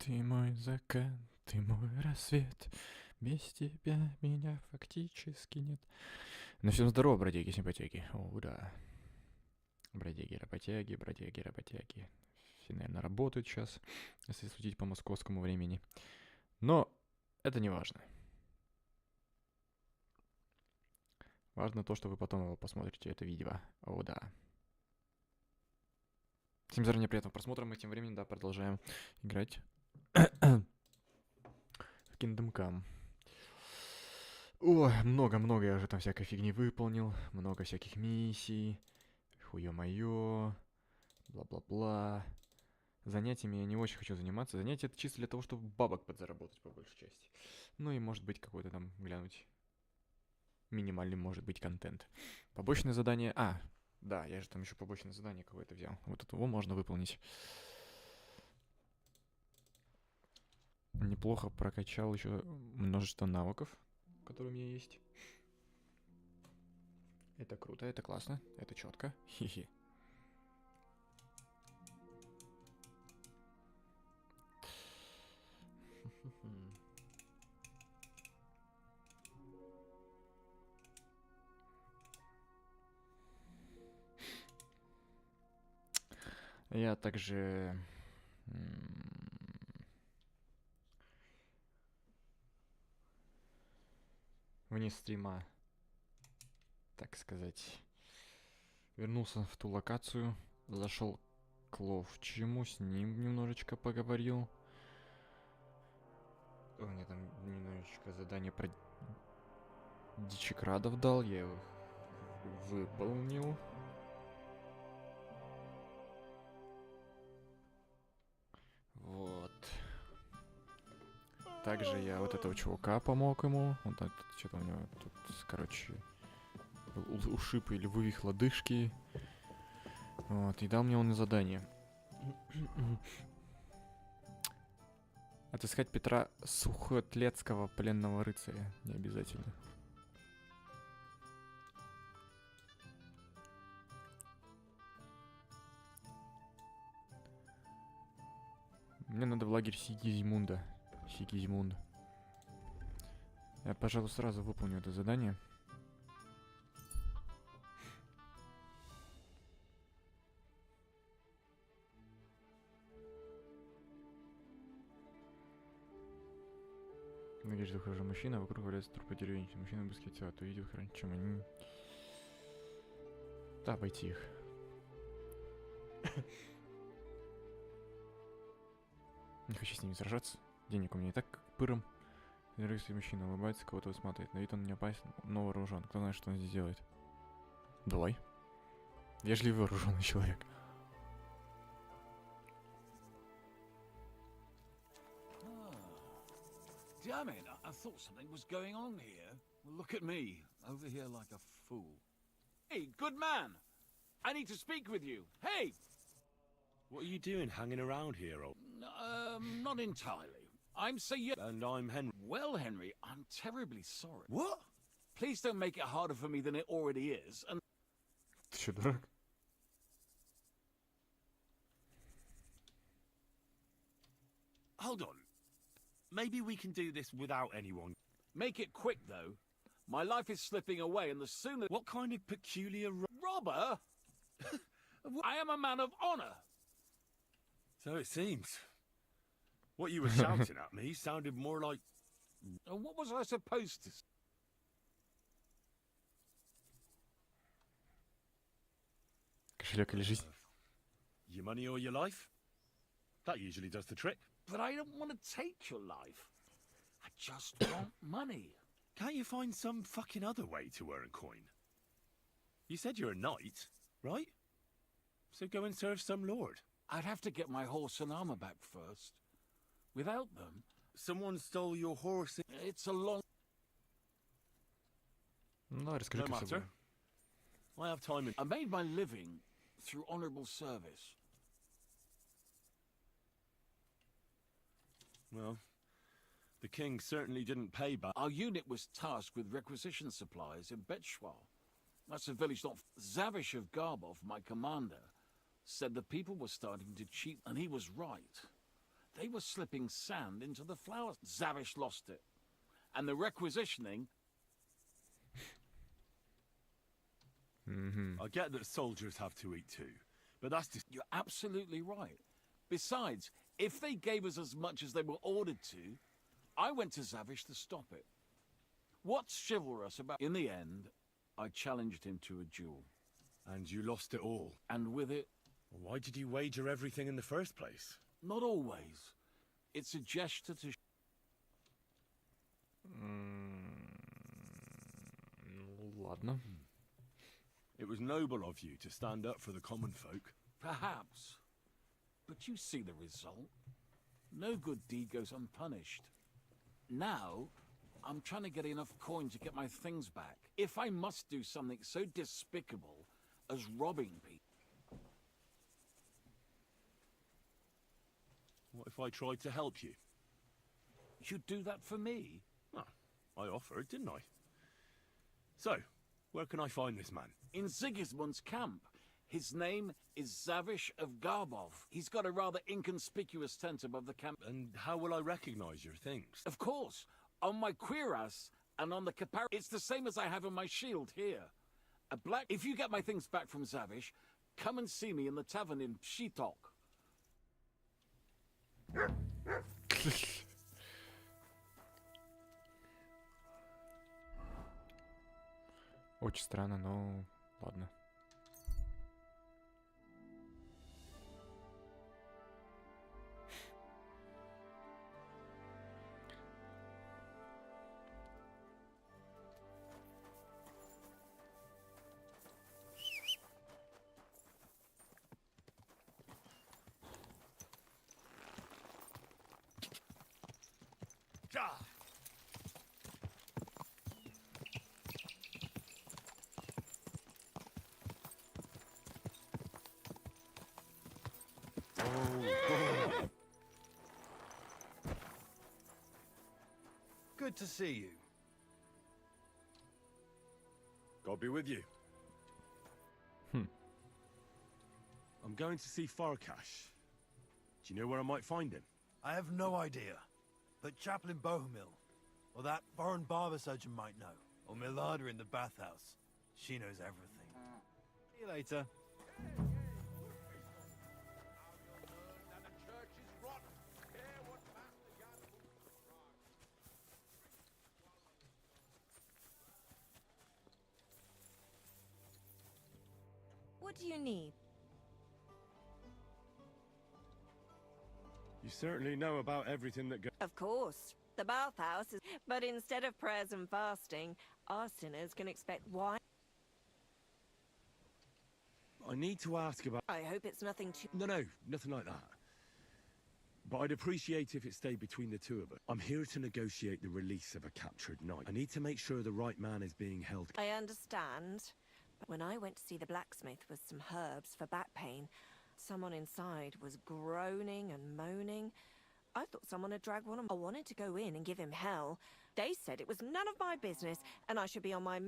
Ты мой закат, ты мой рассвет. Без тебя меня фактически нет. Ну всем здорово, бродяги, симпатяги. О, да. Бродяги, работяги, бродяги, работяги. Все, наверное, работают сейчас, если судить по московскому времени. Но это не важно. Важно то, что вы потом его посмотрите, это видео. О, да. Всем заранее приятного просмотра. Мы тем временем, да, продолжаем играть в Kingdom Come. Ой, много-много я уже там всякой фигни выполнил. Много всяких миссий. Хуё-моё. Бла-бла-бла. Занятиями я не очень хочу заниматься. Занятия это чисто для того, чтобы бабок подзаработать по большей части. Ну и может быть какой-то там глянуть. Минимальный может быть контент. Побочное задание. Да, я же там еще побочное задание какое-то взял. Вот это его можно выполнить. Неплохо прокачал еще множество навыков, которые у меня есть. Это круто, это классно, это четко. Хи-хи. Я также вне стрима, так сказать, вернулся в ту локацию, зашел к ловчему, с ним немножечко поговорил. Он мне там немножечко задание про дичекрадов дал, я его выполнил. Вот. Также я вот этого чувака помог ему. Он так, что-то у него тут, короче, ушиб или вывих лодыжки. Вот, и дал мне он задание. Отыскать Петра Сухотлецкого, пленного рыцаря. Не обязательно. Мне надо в лагерь Сигизмунда. Сигизмунд. Я, пожалуй, сразу выполню это задание. Надеюсь, ухожу мужчина, вокруг валяется трупы деревенщины. Мужчина быстрее тела, то видел раньше, чем они. Да, обойти их. Не хочу с ними сражаться. Денег у меня и так как пыром. Рысый мужчина улыбается, кого-то высматривает. На вид он не опасен, но вооружен. Кто знает, что он здесь делает. Давай. Вежливый вооруженный человек. Damn it, I thought something was going on here. Well, look at me, over here like a fool. Hey, good man! I need to speak with you. Hey! What are you doing hanging around here, old? Not entirely. I'm Sir And I'm Henry. Well, Henry, I'm terribly sorry. What? Please don't make it harder for me than it already is, and... Ты чё, дурак? Hold on. Maybe we can do this without anyone. Make it quick, though. My life is slipping away, and the sooner... What kind of peculiar... Robber? I am a man of honor. So it seems. What you were shouting at me sounded more like... What was I supposed to say? Кошелек или жизнь? Your money or your life? That usually does the trick. But I don't want to take your life. I just want money. Can't you find some fucking other way to earn coin? You said you're a knight, right? So go and serve some lord. I'd have to get my horse and armor back first. Without them, Someone stole your horse. it's a long... Ну давай, расскажи, No как всё matter. было. I have time in... I made my living through honorable service. Well, the king certainly didn't pay back. Our unit was tasked with requisition supplies in Betchwal. That's a village not... Zavish of Garbov, my commander, said the people were starting to cheat, and he was right. They were slipping sand into the flowers. Zavish lost it. And the requisitioning... I get that soldiers have to eat too, but that's just... You're absolutely right. Besides, if they gave us as much as they were ordered to, I went to Zavish to stop it. What's chivalrous about... In the end, I challenged him to a duel. And you lost it all. And with it... Why did you wager everything in the first place? Not always. It's a gesture to... Ладно. It was noble of you to stand up for the common folk. Perhaps. But you see the result. No good deed goes unpunished. Now, I'm trying to get enough coin to get my things back. If I must do something so despicable as robbing people... What if I tried to help you? You'd do that for me? Oh, I offered, didn't I? So, where can I find this man? In Sigismund's camp. His name is Zavish of Garbov. He's got a rather inconspicuous tent above the camp. And how will I recognize your things? Of course, on my cuirass and on the kapar... It's the same as I have on my shield here. A black... If you get my things back from Zavish, come and see me in the tavern in Pshitok. Очень странно, но ладно. Good to see you. God be with you. I'm going to see Farkash. Do you know where I might find him? I have no idea, but Chaplain Bohemil, or that foreign barber surgeon might know, or Milada in the bathhouse. She knows everything. See you later. What do you need? You certainly know about everything that goes... Of course. The bathhouse is... But instead of prayers and fasting, our sinners can expect wine. I need to ask about... I hope it's nothing too... No, nothing like that. But I'd appreciate if it stayed between the two of us. I'm here to negotiate the release of a captured knight. I need to make sure the right man is being held... I understand. But when I went to see the blacksmith with some herbs for back pain, someone inside was groaning and moaning. I thought someone had dragged one of them. I wanted to go in and give him hell. They said it was none of my business and I should be on my...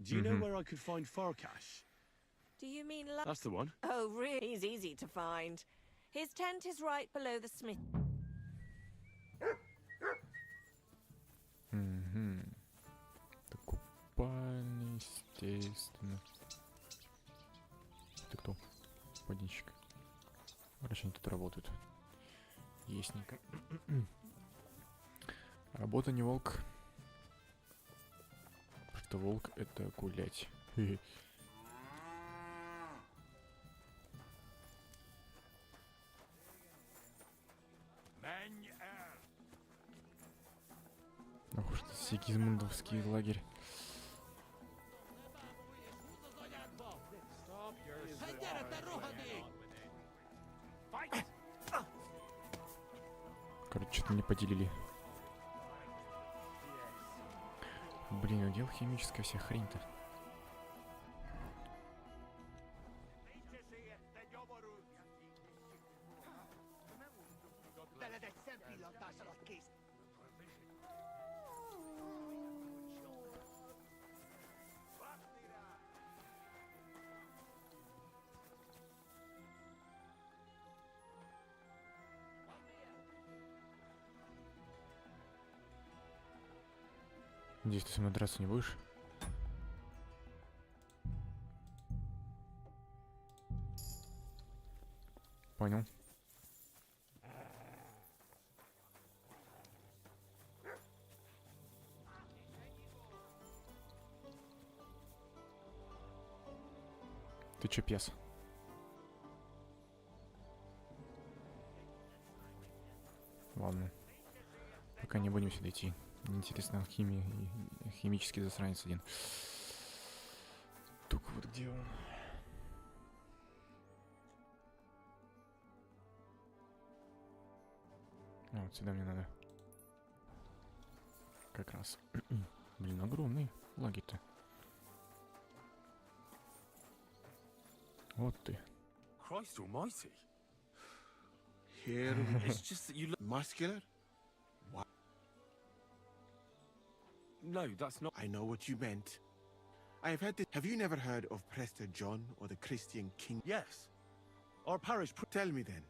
Do you know where I could find Farkash? Do you mean... That's the one. Oh, really? He's easy to find. His tent is right below the smith. Купальня, естественно. Ты кто? Водичка. Короче, они тут работают. Ясненько. Работа не волк. Потому что волк это гулять. Ох уж это сигизмундовский лагерь. Короче, что-то не поделили. Блин, а где алхимическая вся хрень-то? Надеюсь, ты со мной драться не будешь? Понял. Ты чё, пес? Ладно. Пока не будем сюда идти. Мне интересно алхимия и химический засранец один. Только вот где он? А, вот сюда мне надо. Как раз. Блин, огромный лагерь-то. Вот ты. Christ almighty. Here, it's just that you look muscular. What? No, that's not. I know what you meant. I have had this. Have you never heard of Prester John or the Christian King? Yes. Our parish. Tell me then,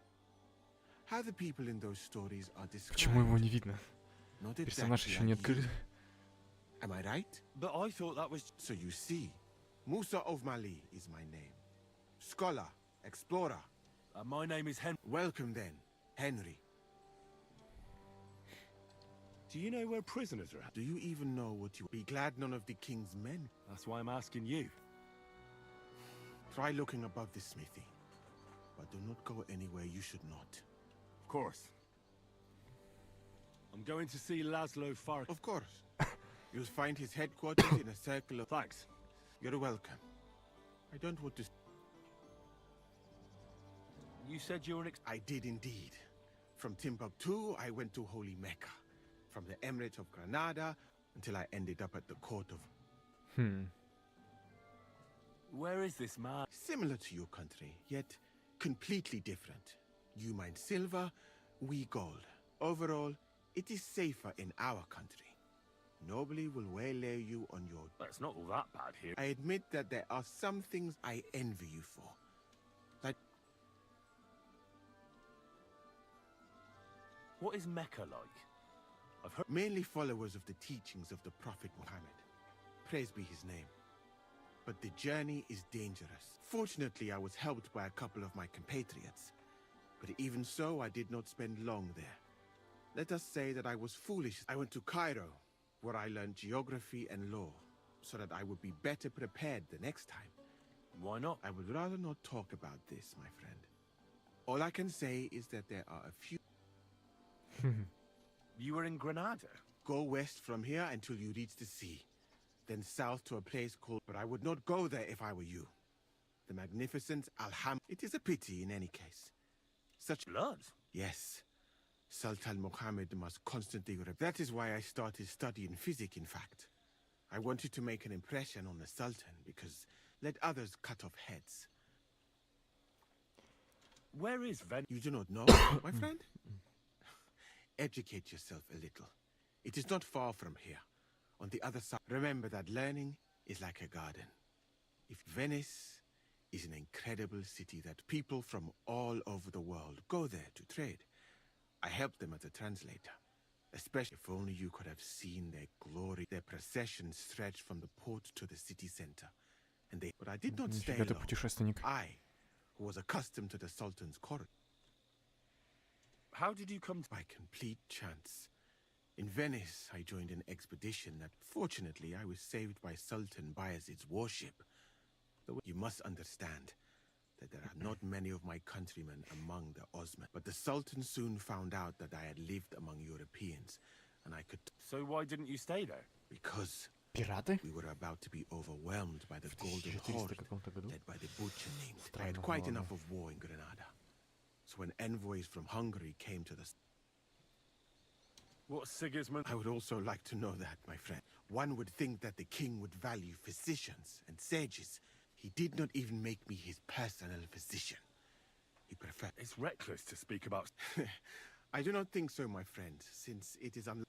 how the people in those stories are Почему его described. не видно? Not Персонаж exactly еще не like you. открыт. Am I right? But I thought that was. So you see, Musa of Mali is my name. Scholar, explorer. My name is Henry. Welcome then, Henry. Do you know where prisoners are at? Do you even know what you... Be glad none of the king's men. That's why I'm asking you. Try looking above the smithy. But do not go anywhere you should not. Of course. I'm going to see Laszlo Fark. Of course. You'll find his headquarters in a circle of... Thanks. You're welcome. I don't want to... You said you were an I did indeed. From Timbuktu, I went to Holy Mecca. From the Emirate of Granada, until I ended up at the court of... Where is this man? Similar to your country, yet completely different. You mine silver, we gold. Overall, it is safer in our country. Nobody will waylay you on your... It's not all that bad here. I admit that there are some things I envy you for. Like... What is Mecca like? I've heard... Mainly followers of the teachings of the Prophet Muhammad. Praise be his name. But the journey is dangerous. Fortunately, I was helped by a couple of my compatriots. But even so, I did not spend long there. Let us say that I was foolish. I went to Cairo, where I learned geography and law, so that I would be better prepared the next time. Why not? I would rather not talk about this, my friend. All I can say is that there are a few... You were in Granada? Go west from here until you reach the sea. Then south to a place called... But I would not go there if I were you. The magnificent Alham... It is a pity in any case. Such... Blood? Yes. Sultan Muhammad must constantly... That is why I started studying physics, in fact. I wanted to make an impression on the Sultan, because let others cut off heads. Where is Ven... You do not know, my friend? Educate yourself a little. It is not far from here. On the other side, remember that learning is like a garden. If Venice is an incredible city that people from all over the world go there to trade. I help them as a translator. Especially if only you could have seen their glory. Their procession stretched from the port to the city center. And they... But I did not stay Нифига ты long. путешественник. I, who was accustomed to the Sultan's court. How did you come to... By complete chance. In Venice, I joined an expedition that, fortunately, I was saved by Sultan Bayezid's warship. You must understand that there are not many of my countrymen among the Osman. But the Sultan soon found out that I had lived among Europeans, and I could... So why didn't you stay there? Because Пираты? we were about to be overwhelmed by the Golden 1400 Horde, каком-то году? led by the butcher named... I had Странно, quite ладно. enough of war in Granada. So when envoys from Hungary came to the... What Sigismund... I would also like to know that, my friend. One would think that the king would value physicians and sages. He did not even make me his personal physician. He preferred... It's reckless to speak about... I do not think so, my friend, since it is And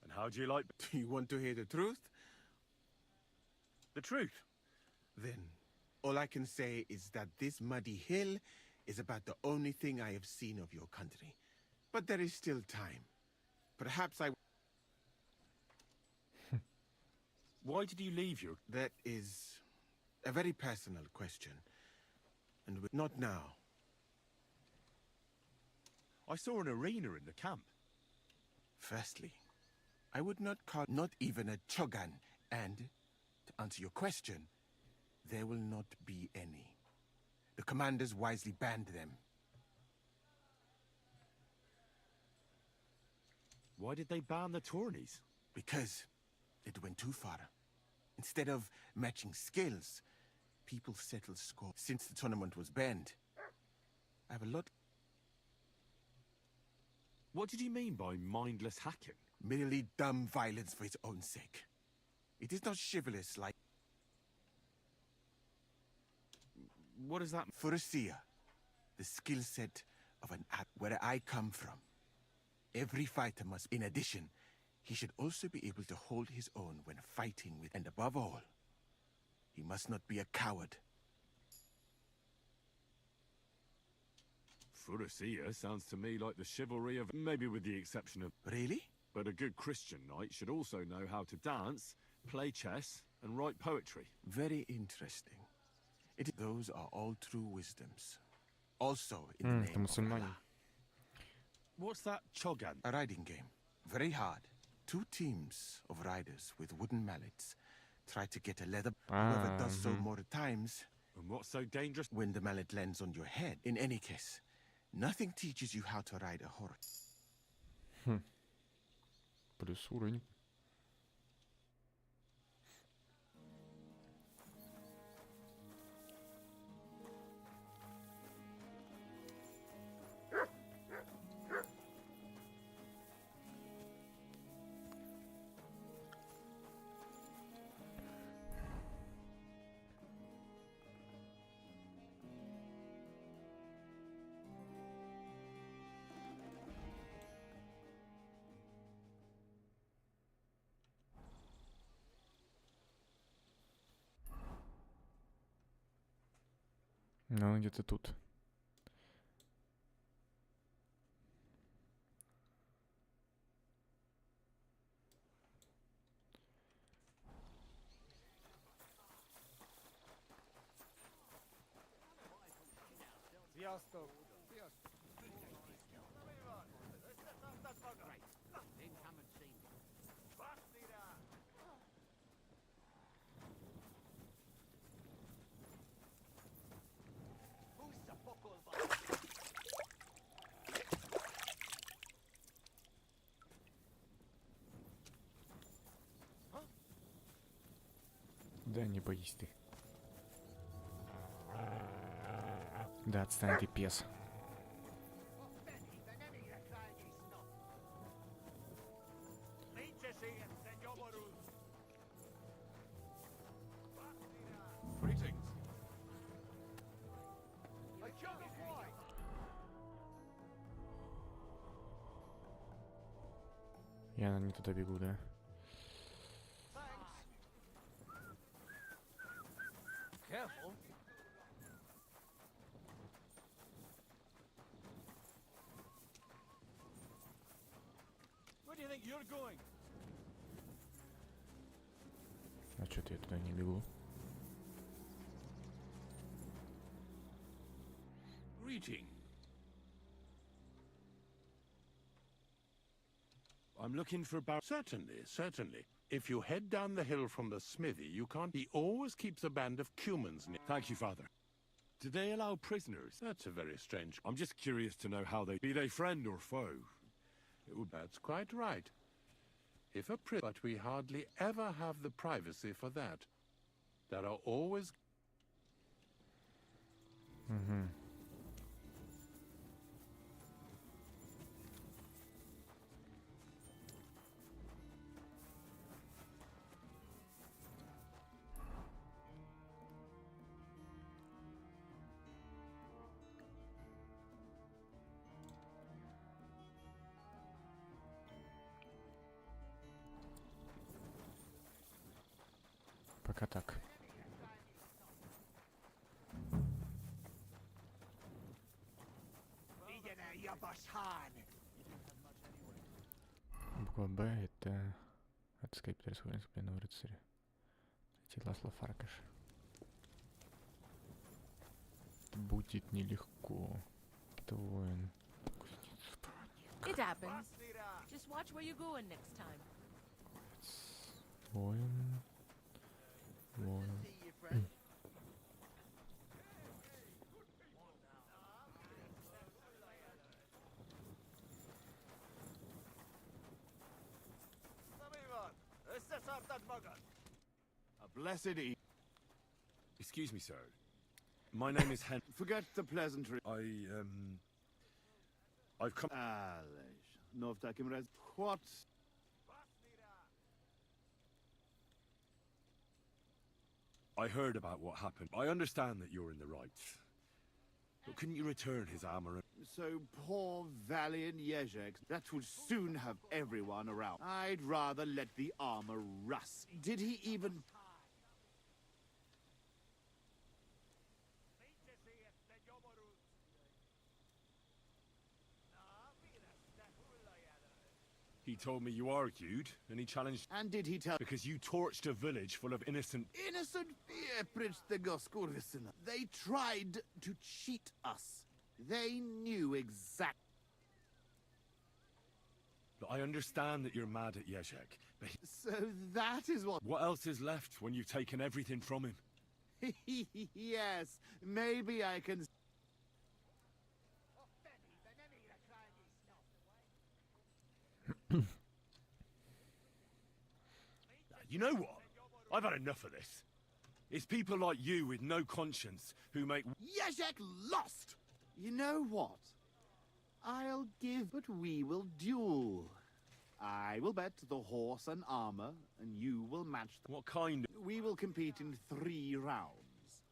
how do you like... Do you want to hear the truth? The truth? Then, all I can say is that this muddy hill is about the only thing I have seen of your country. But there is still time. Perhaps I... Why did you leave your... That is a very personal question. And not now. I saw an arena in the camp. Firstly, I would not call not even a chogan, and, to answer your question, there will not be any. The commanders wisely banned them. Why did they ban the tourneys? Because it went too far. Instead of matching skills, people settled score. Since the tournament was banned, I have a lot... What did you mean by mindless hacking? Merely dumb violence for its own sake. It is not chivalrous like... What is that? For a seer, the skill set of an act where I come from. Every fighter must, in addition, he should also be able to hold his own when fighting with, and above all, he must not be a coward. Furusia sounds to me like the chivalry of, maybe with the exception of... Really? But a good Christian knight should also know how to dance, play chess, and write poetry. Very interesting. Those are all true wisdoms. Also in the name of Allah. What's that chogan? A riding game. Very hard. 2 teams of riders with wooden mallets try to get a leather... Whoever does so more times... And what's so dangerous? When the mallet lands on your head. In any case, nothing teaches you how to ride a horse. Плюс уровень. Ну, где-то тут. Да не боись ты. Да отстань ты, пес. Я не туда бегу, да? Careful. Where do you think you're going? А что-то я туда не бегу. Greeting. I'm looking for about... Certainly, certainly. If you head down the hill from the smithy, you can't... He always keeps a band of cumans near... Thank you, Father. Do they allow prisoners? That's a very strange... I'm just curious to know how they... Be they friend or foe? That's quite right. If a but we hardly ever have the privacy for that. There are always... Пока так. Буква Б это отыскать потрясающего пленного рыцаря. Найти Ласло Фаркаша. Будет нелегко. Это воин. It happens. Just watch where you're going next time. Воин. Воин. A blessed e. Excuse me, sir. My name is Hen. Forget the pleasantry. I've come. No, what? I heard about what happened. I understand that you're in the right. But couldn't you return his armor? So poor valiant Yezhek, that would soon have everyone around. I'd rather let the armor rust. Did he even... He told me you argued, and he challenged... And did he tell... Because you torched a village full of innocent... Innocent? They tried to cheat us. They knew exactly... I understand that you're mad at Yezhek, but... So that is what... What else is left when you've taken everything from him? Yes, maybe I can... You know what? I've had enough of this. It's people like you with no conscience who make... Yezhek lost! You know what? I'll give, but we will duel. I will bet the horse and armor, and you will match them. What kind of... We will compete in 3 rounds.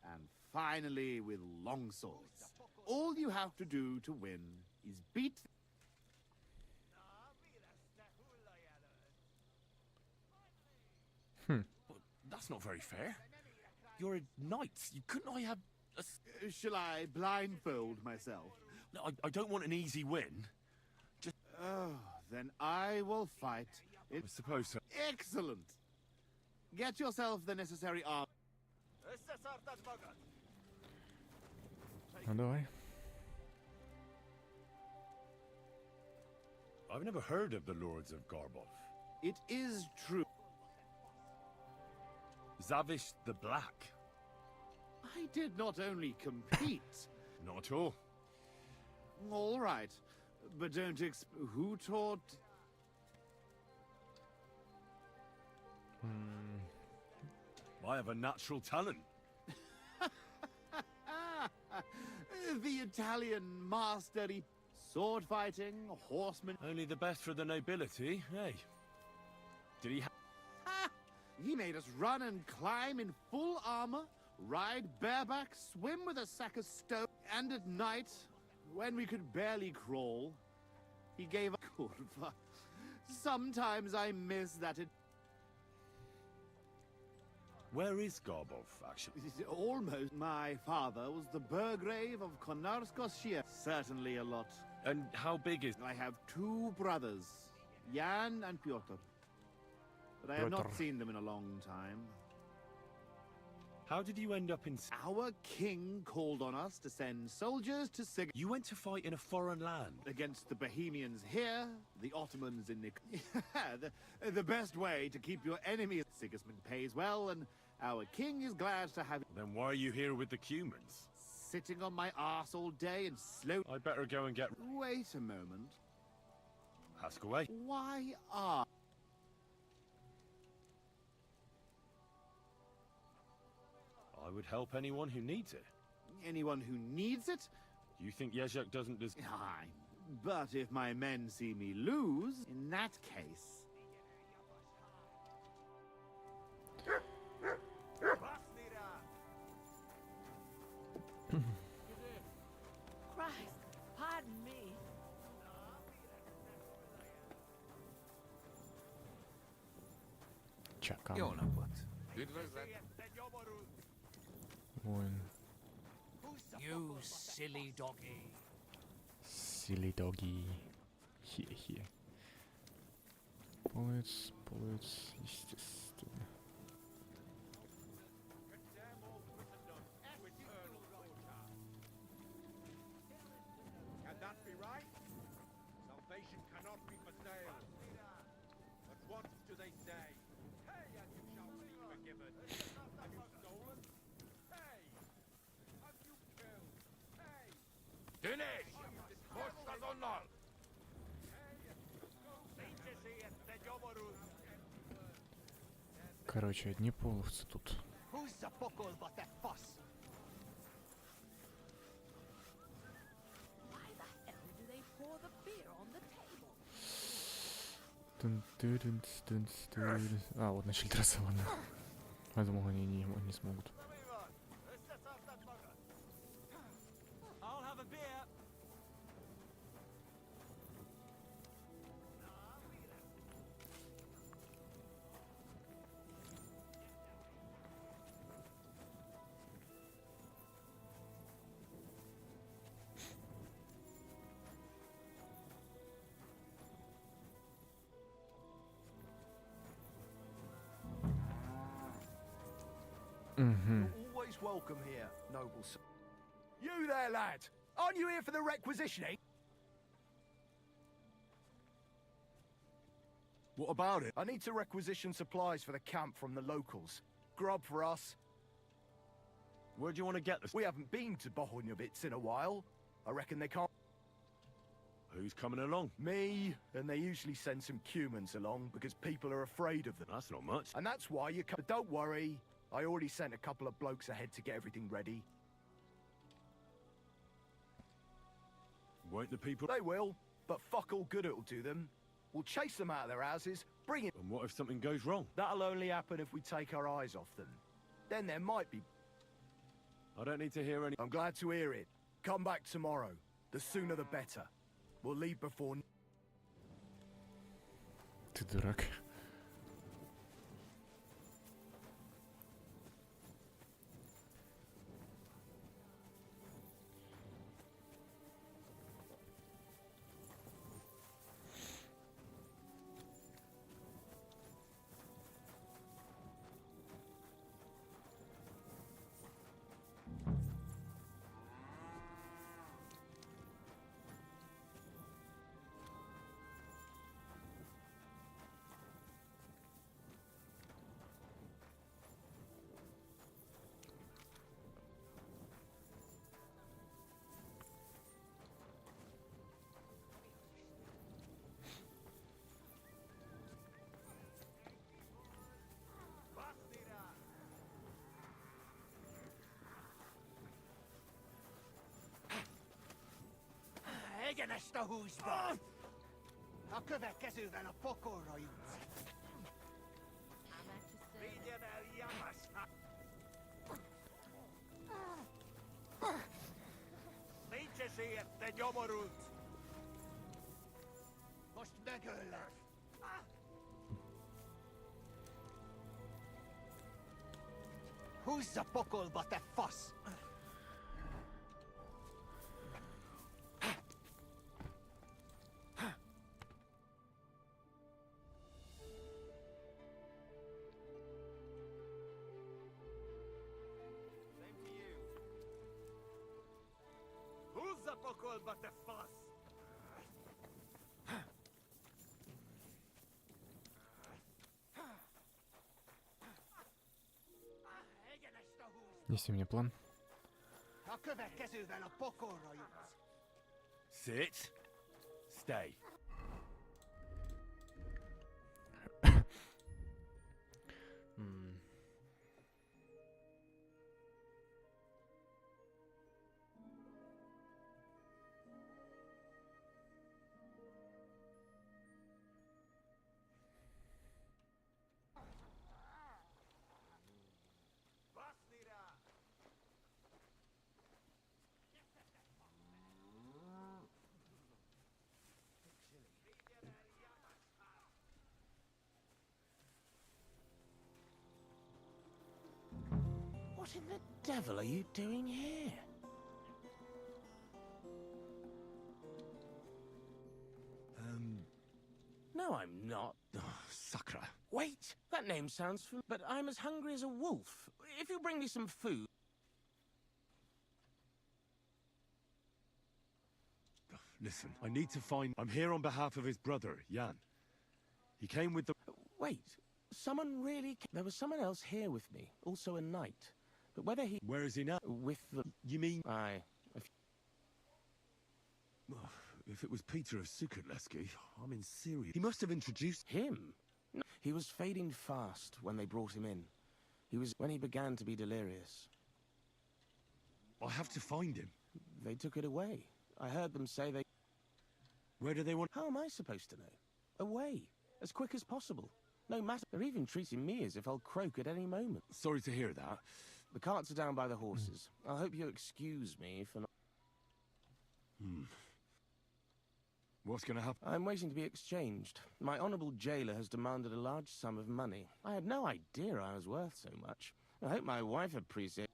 And finally, with long swords. All you have to do to win is beat... That's not very fair. You're a knight. Couldn't I have a... Shall I blindfold myself? No, I don't want an easy win. Just... Oh, then I will fight. I suppose so. Excellent. Get yourself the necessary armor. Ну давай. I've never heard of the Lords of Garbov. It is true. Zavish the Black. I did not only compete. Not at all. All right, but don't who taught... I have a natural talent. The Italian mastery, sword fighting, horseman... Only the best for the nobility, hey. Did he He made us run and climb in full armor, ride bareback, swim with a sack of stone, and at night, when we could barely crawl, he gave a kurva. Sometimes I miss that it... Where is Garbov, actually? Almost. My father was the Burgrave of Konarskoshia. Certainly a lot. And how big is... I have 2 brothers, Jan and Pyotr. But I have not seen them in a long time. How did you end up in... Our king called on us to send soldiers to You went to fight in a foreign land? against the Bohemians here, the Ottomans in the best way to keep your enemies. Sigismund pays well, and our king is glad to have... Then why are you here with the Cumans? Sitting on my arse all day and slow... I better go and get... Wait a moment. Ask away. Why are... I would help anyone who needs it. Anyone who needs it? Do you think Yezhek doesn't des... Aye. But if my men see me lose, in that case... Christ, pardon me. Чакан. Воин. You silly doggy. silly doggy. Хе-хе. Bullets, естественно. Can that be right? Salvation cannot be for sale. But what do they say? Hey, and you shall be forgiven. Have you stolen? Hey! Have you killed? Hey! Dinesh! Koşta onlar! Короче, одни половцы тут. Who's the buckle but the fuss? Why the hell do they pour the beer on the table? А, вот начали драться, ладно. Я думал, они не смогут. I'll have a beer. Always welcome here, noble sir. You there, lad! Aren't you here for the requisitioning? What about it? I need to requisition supplies for the camp from the locals. Grub for us. Where do you want to get this? We haven't been to Bohunjovitz in a while. I reckon they can't. Who's coming along? Me, and they usually send some humans along because people are afraid of them. That's not much. And that's why you come. But don't worry, I already sent a couple of blokes ahead to get everything ready. Won't the people... They will, but fuck all good it'll do them. We'll chase them out of their houses, bring it. And what if something goes wrong? That'll only happen if we take our eyes off them. Then there might be... I don't need to hear any... I'm glad to hear it. Come back tomorrow. The sooner the better. We'll leave before... Ты дурак. Nästa husband. A kövek kezővel a pokolra jutsz. Vigyen el, jamasztá! Nincs esélyed, te gyomorult! Most megöllek! Húzz a pokolba, te fasz! Pokolba, te fasz! Неси мне план. A következővel a pokolra jutsz. Sit. Stay. What in the devil are you doing here? No, I'm not. Sakra. Wait, that name sounds familiar, but I'm as hungry as a wolf. If you bring me some food... Listen, I need to find... I'm here on behalf of his brother, Jan. He came with the... Wait, someone really... There was someone else here with me, also a knight. But whether he... Where is he now? With the... You mean... Aye. If it was Peter of Sukutleski, I'm in serious... He must have introduced... Him? No, he was fading fast when they brought him in. He was... when he began to be delirious. I have to find him. They took it away. I heard them say they... Where do they want... How am I supposed to know? Away. As quick as possible. No matter... They're even treating me as if I'll croak at any moment. Sorry to hear that. The carts are down by the horses. I hope you'll excuse me for not... What's going to happen? I'm waiting to be exchanged. My honourable jailer has demanded a large sum of money. I had no idea I was worth so much. I hope my wife appreciates...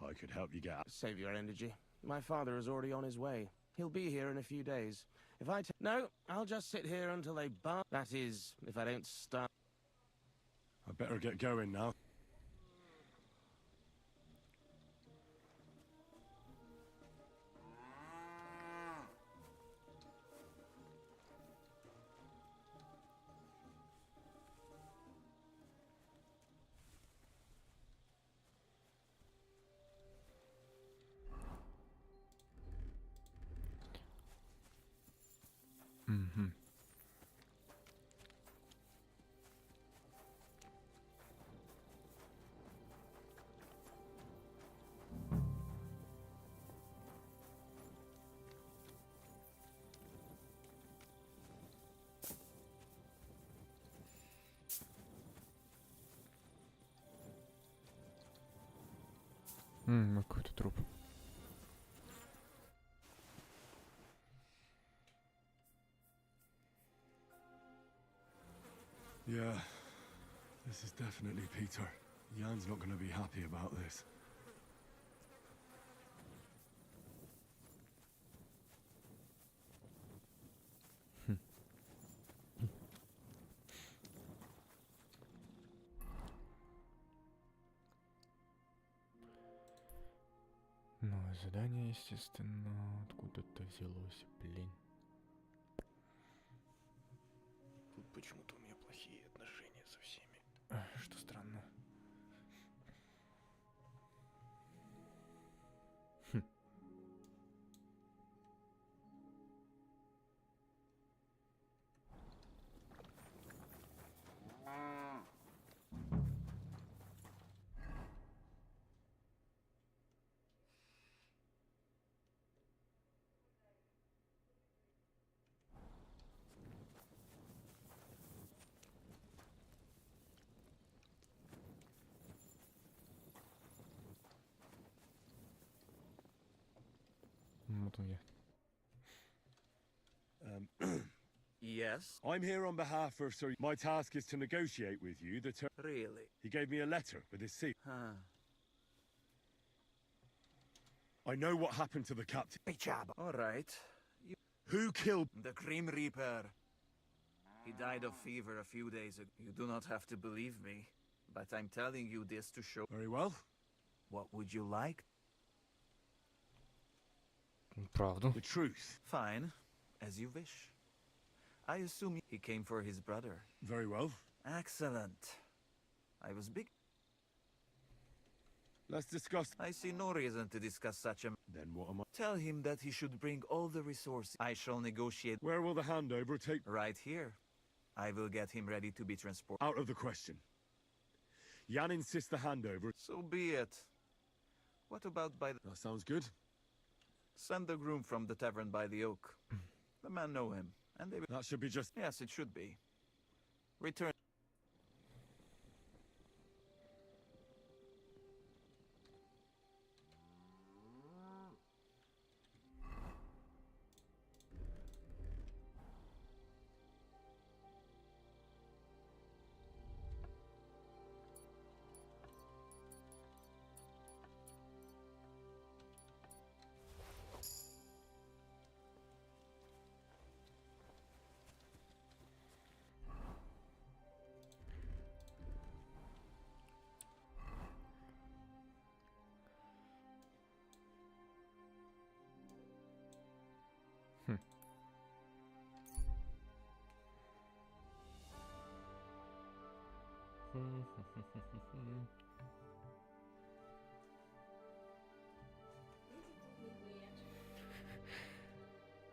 I could help you get out. Save your energy. My father is already on his way. He'll be here in a few days. If I No, I'll just sit here until they bar... That is, if I don't start... I better get going now. Угу. Какой-то труп. Yeah, this is definitely Peter. Jan's not going to be happy about this. Ну, задание, естественно, откуда-то взялось, блин. Тут почему-то у меня плохие отношения со всеми. Что странно. Вот он я. Yes? I'm here on behalf of Sir... My task is to negotiate with you the term... Really? He gave me a letter with his seal. Huh. I know what happened to the captain. All right. Who killed... The Grim Reaper. He died of fever a few days ago. You do not have to believe me, but I'm telling you this to show... Very well. What would you like? Правду. The truth. Fine, as you wish. I assume he came for his brother. Very well. Excellent. I was big... Let's discuss... I see no reason to discuss such a... Then what am I... Tell him that he should bring all the resources. I shall negotiate... Where will the handover take... Right here. I will get him ready to be transported. Out of the question. Jan insists the handover... So be it. What about by the... That sounds good. Send the groom from the tavern by the oak. The men know him, and they will... That should be just... Yes, it should be. Return...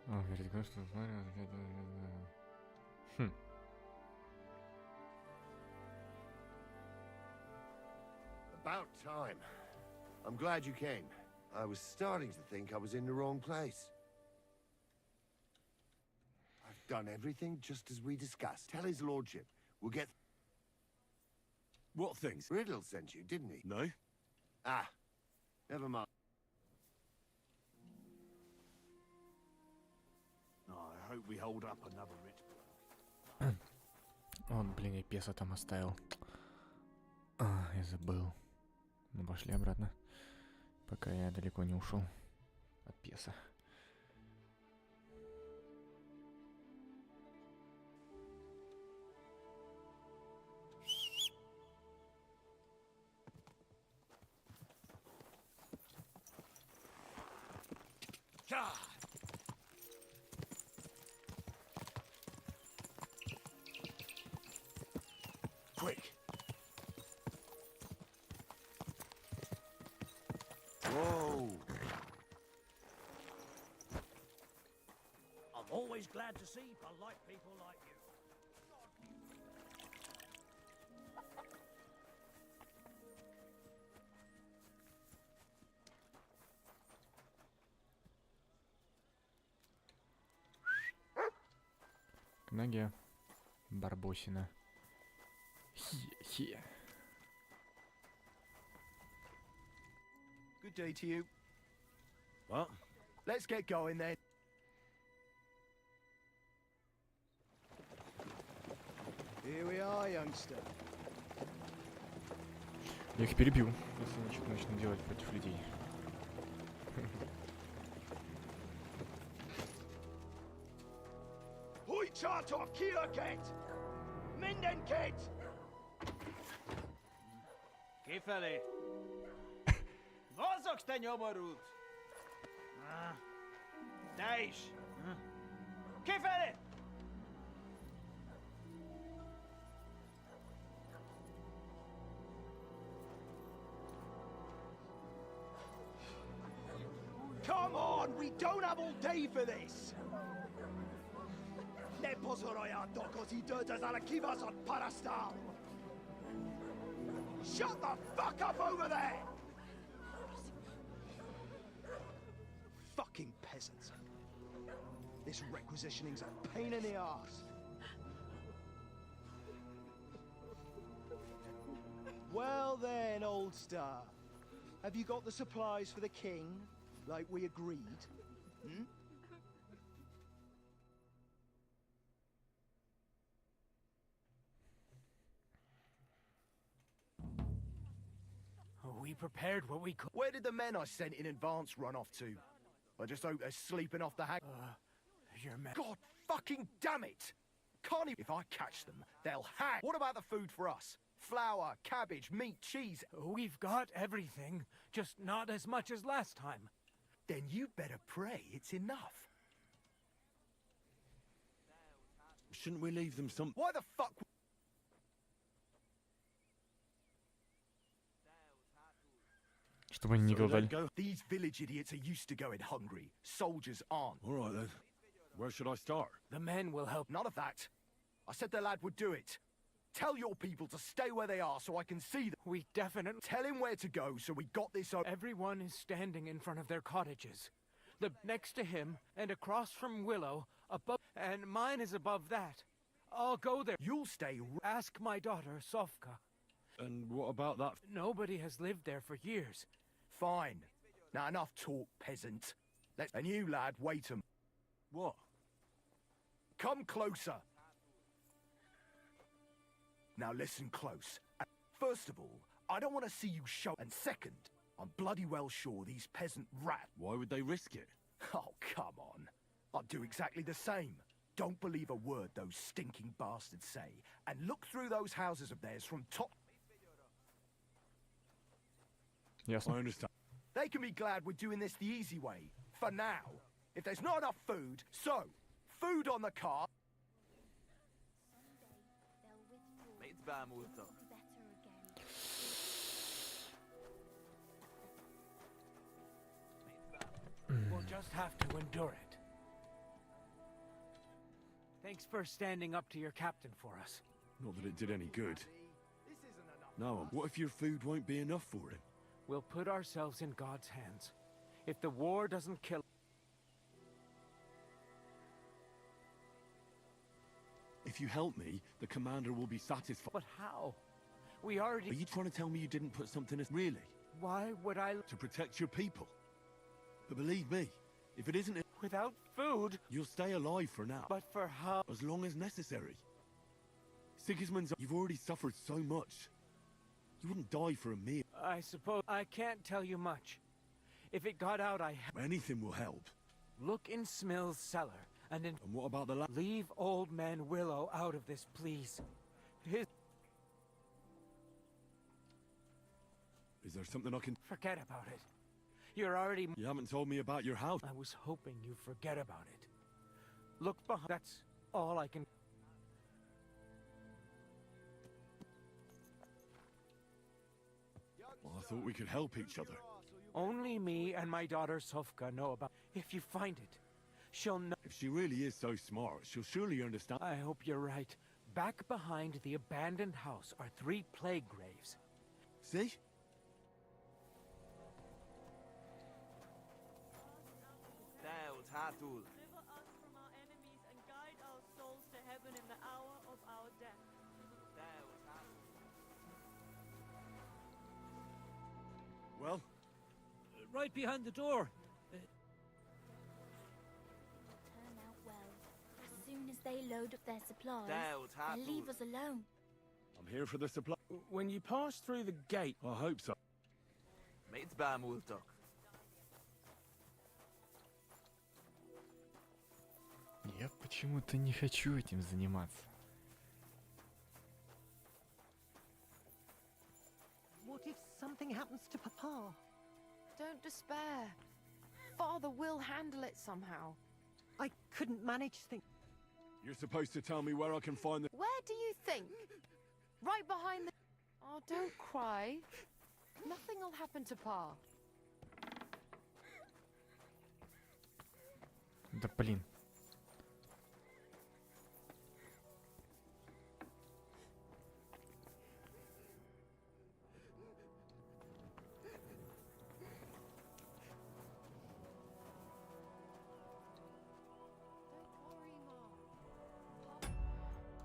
О, перед тем, что смотрел. Хм. About time. I'm glad you came. I was starting to think I was in the wrong place. I've done everything just as we discussed. Tell his lordship. We'll get... What things? Riddle sent you, didn't he? No? Ah, never mind. I hope we hold up another rich. Он, блин, я песо там оставил. Я забыл. Ну, пошли обратно. Пока я далеко не ушел от песа. Quick. Whoa. I'm always glad to see polite people like you. К ноге Барбосина. Хе. Good day to you. What? Let's get going then. Here we are, youngster. Я их перебью, если они что-то начнут делать против людей. Hoi charter Kierket! Mindenket! Kifelé! Mozogsz, te nyomorult! Te is! Kifelé! Come on, we don't have all day for this! Ne pozorojato, così dödas alla kivas od parastal! Shut the fuck up over there! Fucking peasants. This requisitioning's a pain in the arse. Well then, old star. Have you got the supplies for the king, like we agreed? Hmm? We prepared what we could. Where did the men I sent in advance run off to? I just hope they're sleeping off the hang. Your men. God fucking damn it! Can't even. If I catch them, they'll hang. What about the food for us? Flour, cabbage, meat, cheese. We've got everything, just not as much as last time. Then you better pray it's enough. Shouldn't we leave them some... Why the fuck... Чтобы они не голодали. These village idiots are used to going hungry. Soldiers aren't. All right then. Where should I start? The men will help. None of that. I said the lad would do it. Tell your people to stay where they are so I can see them. We definitely... Tell him where to go so we got this over. Everyone is standing in front of their cottages. The next to him, and across from Willow, above... And mine is above that. I'll go there. You'll stay... Ask my daughter, Sofka. And what about that? Nobody has lived there for years. Fine. Now enough talk, peasant. And you, lad, wait a... What? Come closer. Now listen close. First of all, I don't want to see you show. And second, I'm bloody well sure these peasant rats... Why would they risk it? Oh, come on. I'd do exactly the same. Don't believe a word those stinking bastards say. And look through those houses of theirs from top... Yes, I understand. They can be glad we're doing this the easy way. For now. If there's not enough food, so... Food on the cart... just have to endure it. Thanks for standing up to your captain for us. Not that it did any good. No, what if your food won't be enough for him? We'll put ourselves in God's hands. If the war doesn't kill... If you help me, the commander will be satisfied. But how? We already... Are you trying to tell me you didn't put something as... Really? Why would I... To protect your people. But believe me, if it isn't... Without food... You'll stay alive for now. But for how... As long as necessary. Sigismund's... You've already suffered so much. You wouldn't die for a meal. I suppose I can't tell you much. If it got out, Anything will help. Look in Smill's cellar, and what about the Leave old man Willow out of this, please. Is there something I can... Forget about it. You're already... You haven't told me about your house. I was hoping you'd forget about it. Look behind... That's all I can... Well, I thought we could help each other. Only me and my daughter Sofka know about... If you find it, she'll know... If she really is so smart, she'll surely understand... I hope you're right. Back behind the abandoned house are 3 plague graves. See? Deliver us from our enemies and guide our souls to heaven in the hour of our death. Well? Right behind the door. Turn out well. As soon as they load up their supplies, they'll leave us alone. I'm here for the supply. When you pass through the gate... I hope so. Я почему-то не хочу этим заниматься. What if something happens to Papa? Don't despair. Father will handle it somehow. I couldn't manage things. You're supposed to tell me where I can find the... Where do you think? Right behind the... Oh, don't cry. Nothing will happen to Pa. Да блин.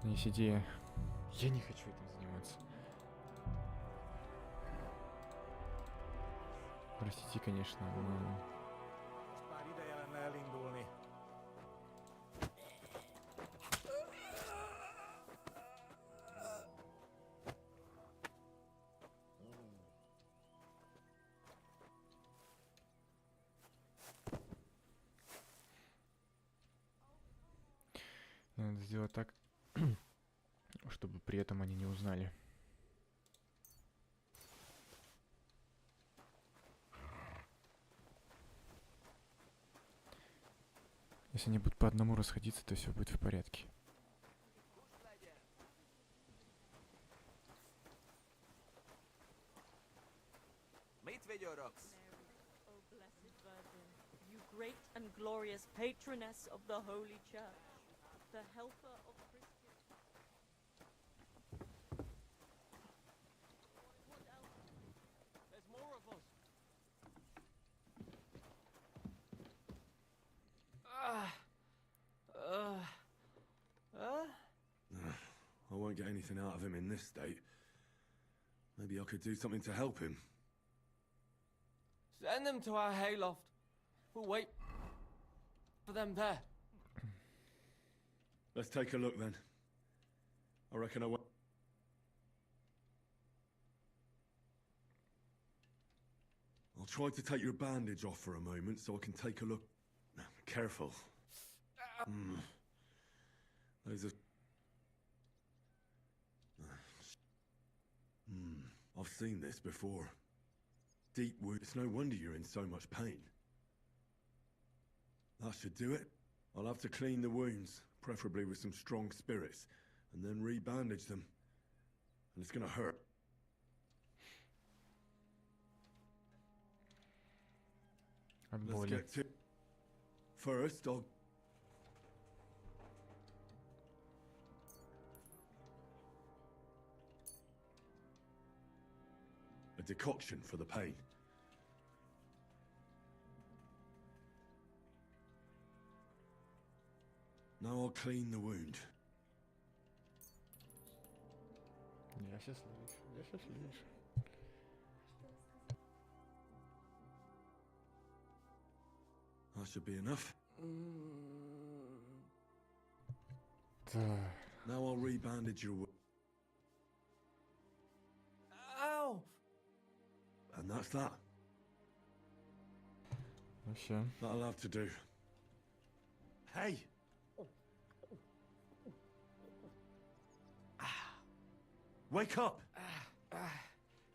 Есть идея. Я не хочу этим заниматься. Простите, конечно, но... Надо сделать так, чтобы при этом они не узнали. Если они будут по одному расходиться, то все будет в порядке. O blessed Virgin, you great and glorious patroness of the Holy Church, the helper of Christians. What else? There's more of us. I won't get anything out of him in this state. Maybe I could do something to help him. Send them to our hayloft. We'll wait for them there. Let's take a look then. I reckon I won't. I'll try to take your bandage off for a moment so I can take a look. Careful. Those are... I've seen this before. Deep wound. It's no wonder you're in so much pain. That should do it. I'll have to clean the wounds, preferably with some strong spirits, and then re-bandage them. And it's gonna hurt. Let's get to... First, I'll... A decoction for the pain. Now I'll clean the wound. Я сейчас слышу, я сейчас слышу. That should be enough. Now I'll rebandage your wound. Ow! And that's that. Ну все. That'll have to do. Hey! Wake up! I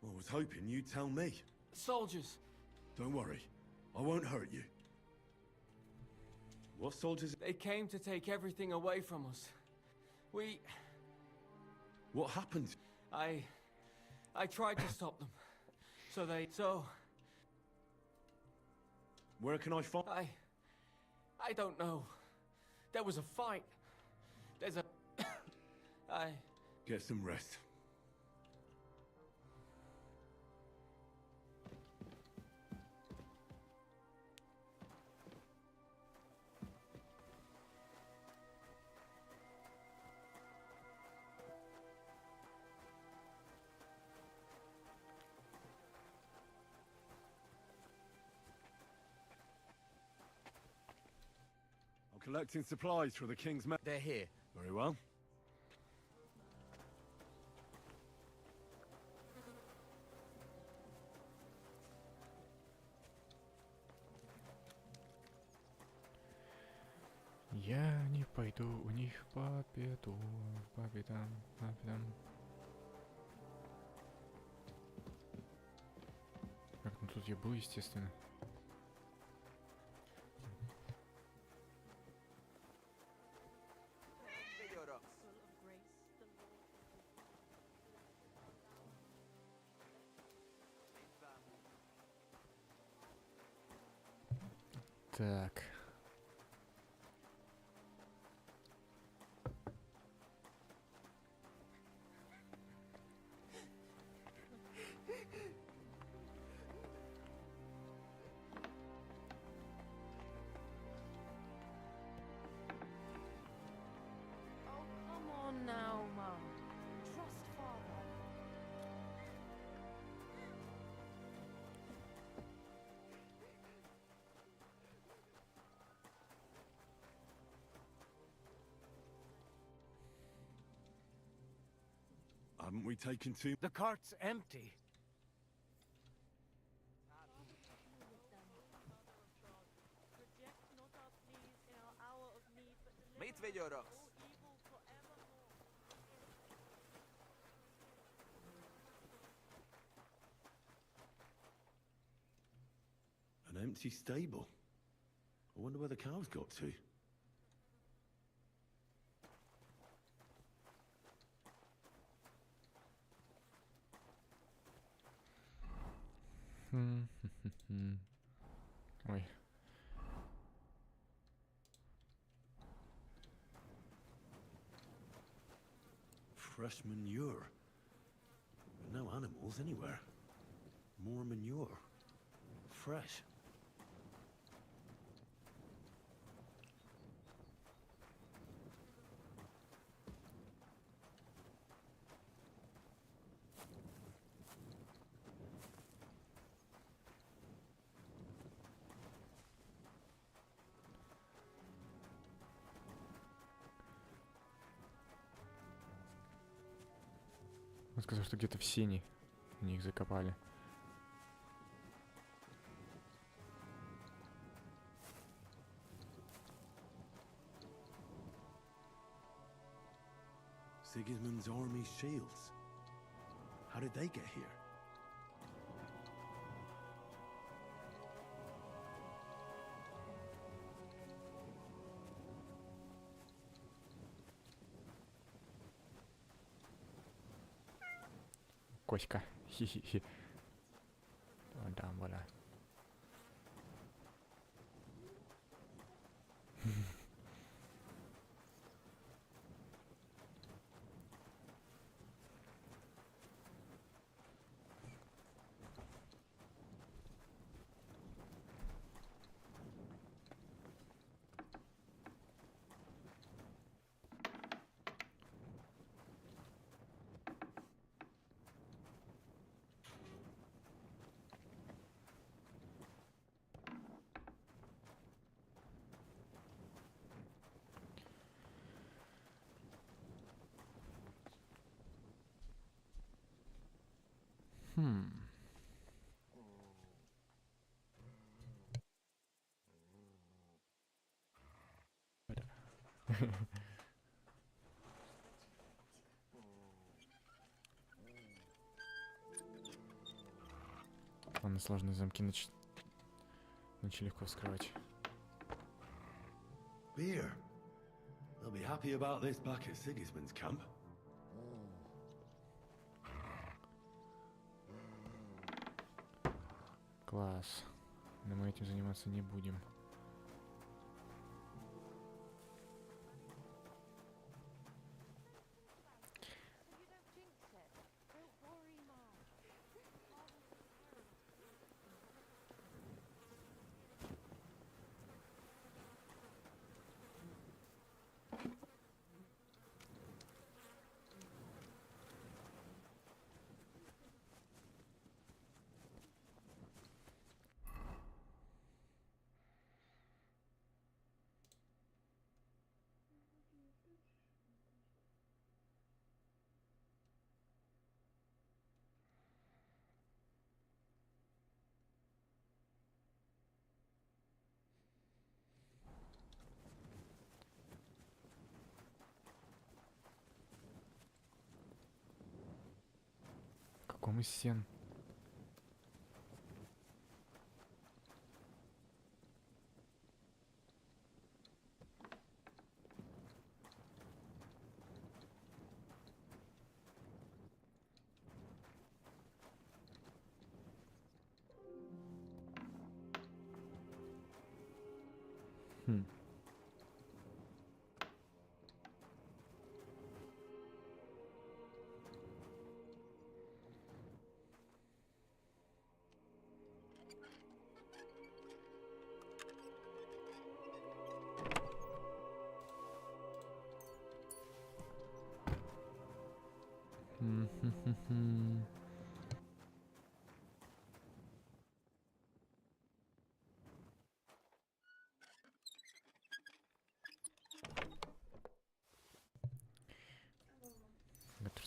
was hoping you'd tell me. Soldiers. Don't worry. I won't hurt you. What soldiers? They came to take everything away from us. We... What happened? I tried to stop them. So... Where can I find... I don't know. There was a fight. There's a... Get some rest. Collecting supplies for the king's men. They're here. Very well. Я не пойду у них по пятам. Как, ну тут я был, естественно. Так. Come on now, Mum. Trust Father. Haven't we taken two? The cart's empty. Meet with your rocks. An empty stable. I wonder where the cows got to. Ой. Fresh manure. But no animals anywhere. More manure. Fresh. Он сказал, что где-то в сене они их закопали. Sigismund's army's shields. How did they get here? Коська. Хи-хи-хи. Да, voilà. Ладно, сложные замки начали легко вскрывать. Beer. They'll be happy about this back at Sigismund's camp. Класс. Но мы этим заниматься не будем. Каком из сен?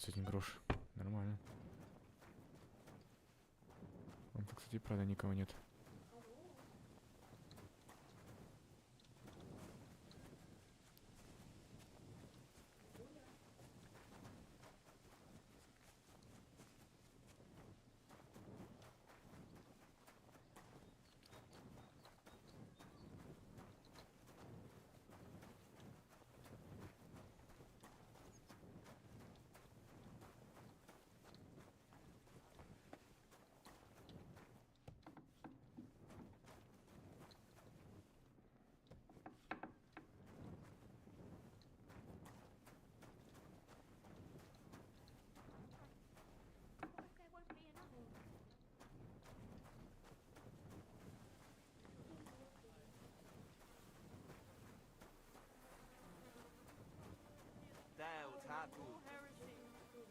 Один грош. Нормально. Вон, кстати, правда, никого нет.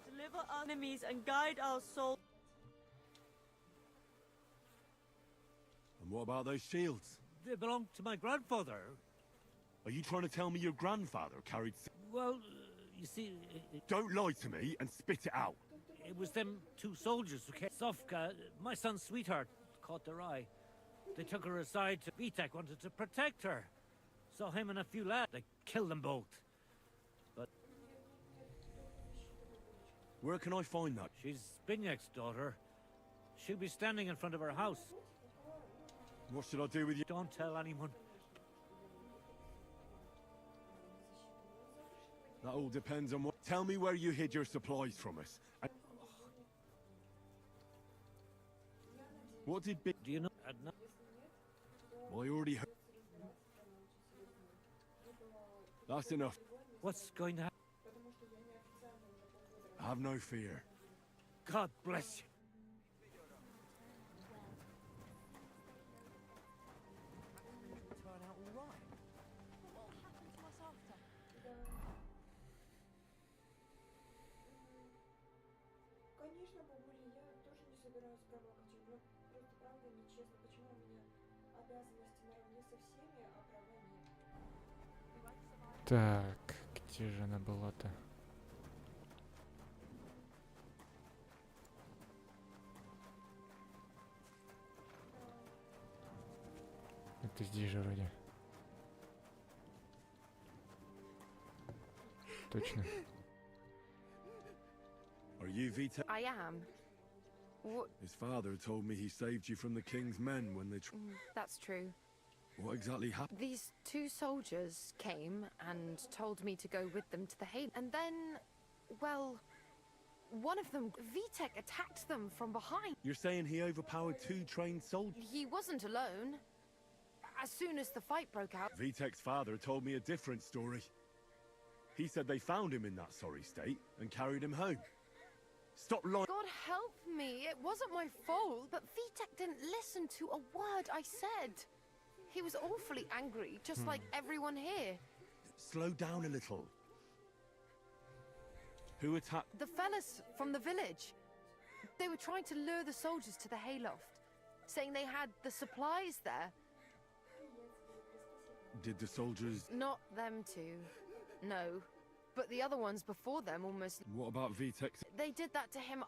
Deliver our enemies and guide our souls. And what about those shields? They belonged to my grandfather. Are you trying to tell me your grandfather carried... Well, you see... Don't lie to me and spit it out. It was them two soldiers who came. Sofka, my son's sweetheart, caught their eye. They took her aside to... Vitek wanted to protect her. Saw him and a few lads. They killed them both. But... Where can I find that? She's Binyek's daughter. She'll be standing in front of her house. What should I do with you? Don't tell anyone. That all depends on what... Tell me where you hid your supplies from us. What did Do you know? Well, I already heard... That's enough. What's going to happen? Have no fear. God bless you. Turn out all right. What happened to us after? Конечно, бабуля, я тоже не собираюсь промахать, но просто правда нечестно. Почему у меня обязанности наравне со всеми, а права нет? Так, где же она была-то? Ты здесь же вроде. Точно. Are you Vita? I am. What? His father told me he saved you from the king's men when they That's true. What exactly happened? These two soldiers came and told me to go with them to the Haven. And then, well, one of them, Vitek, attacked them from behind. You're saying he overpowered 2 trained soldiers? He wasn't alone. As soon as the fight broke out... Vitek's father told me a different story. He said they found him in that sorry state and carried him home. Stop lying. God help me, it wasn't my fault, but Vitek didn't listen to a word I said. He was awfully angry, just like everyone here. Slow down a little. Who attacked? The fellas from the village. They were trying to lure the soldiers to the hayloft, saying they had the supplies there. Did the soldiers... Not them two. No. But the other ones before them almost... What about Vitek's... They did that to him...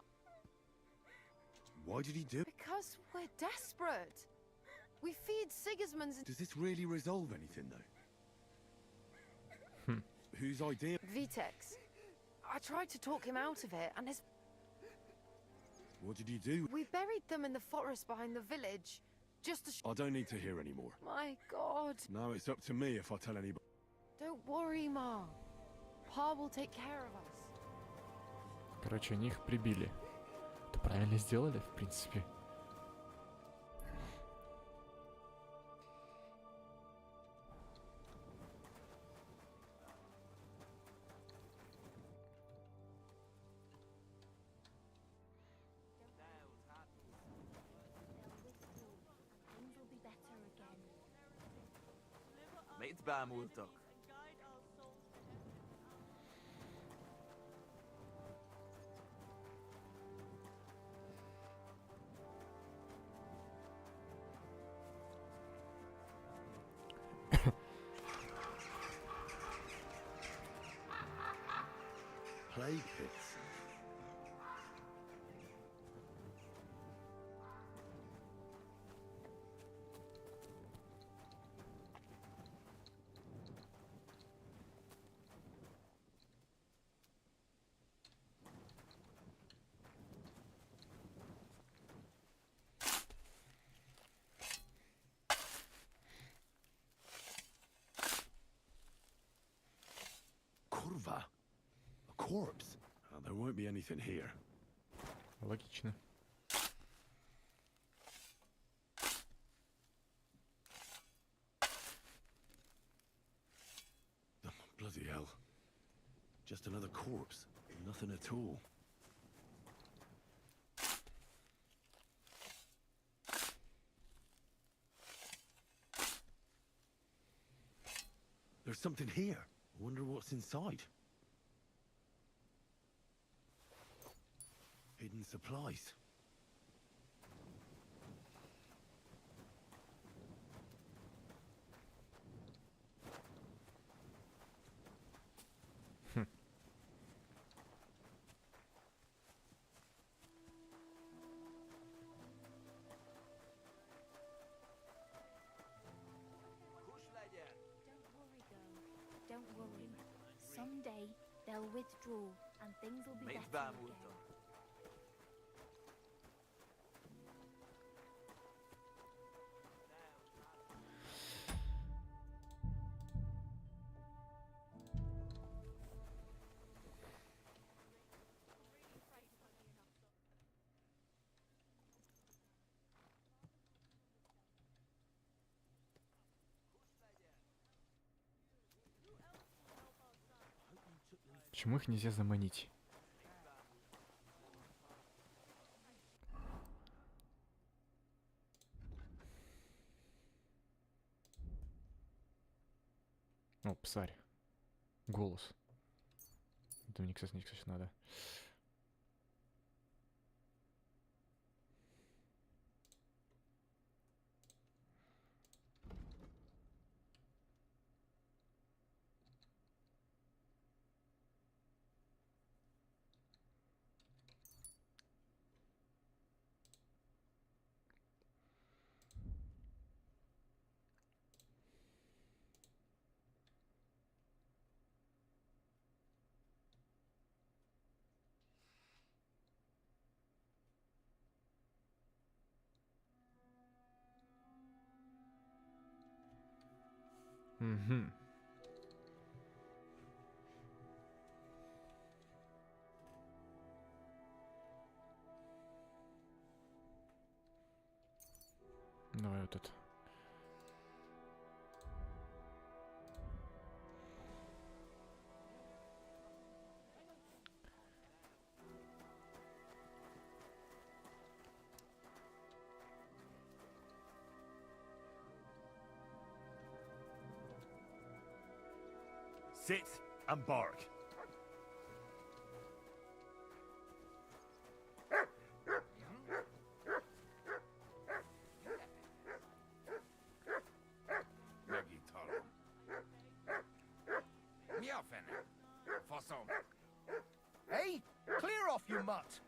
Why did he do it? Because we're desperate. We feed Sigismund's... Does this really resolve anything, though? Whose idea? Vitek's. I tried to talk him out of it, and his... What did you do? We buried them in the forest behind the village, just to... I don't need to hear any more. My God. Now it's up to me if I tell anybody. Don't worry, Ma. Pa will take care of us. Короче, они их прибили. Это правильно сделали, в принципе. Mit bámultak. Plague pits. Kurva. A corpse. There won't be anything here. Логично. Oh, bloody hell. Just another corpse. Nothing at all. There's something here. I wonder what's inside. Hidden supplies. Don't worry. Someday they'll withdraw and things will be Mit better again. bámultak. Почему их нельзя заманить? О, псарь. Голос. Это мне, кстати, надо. Угу. Давай вот это. Sit and bark. Hey, clear off, you mutt!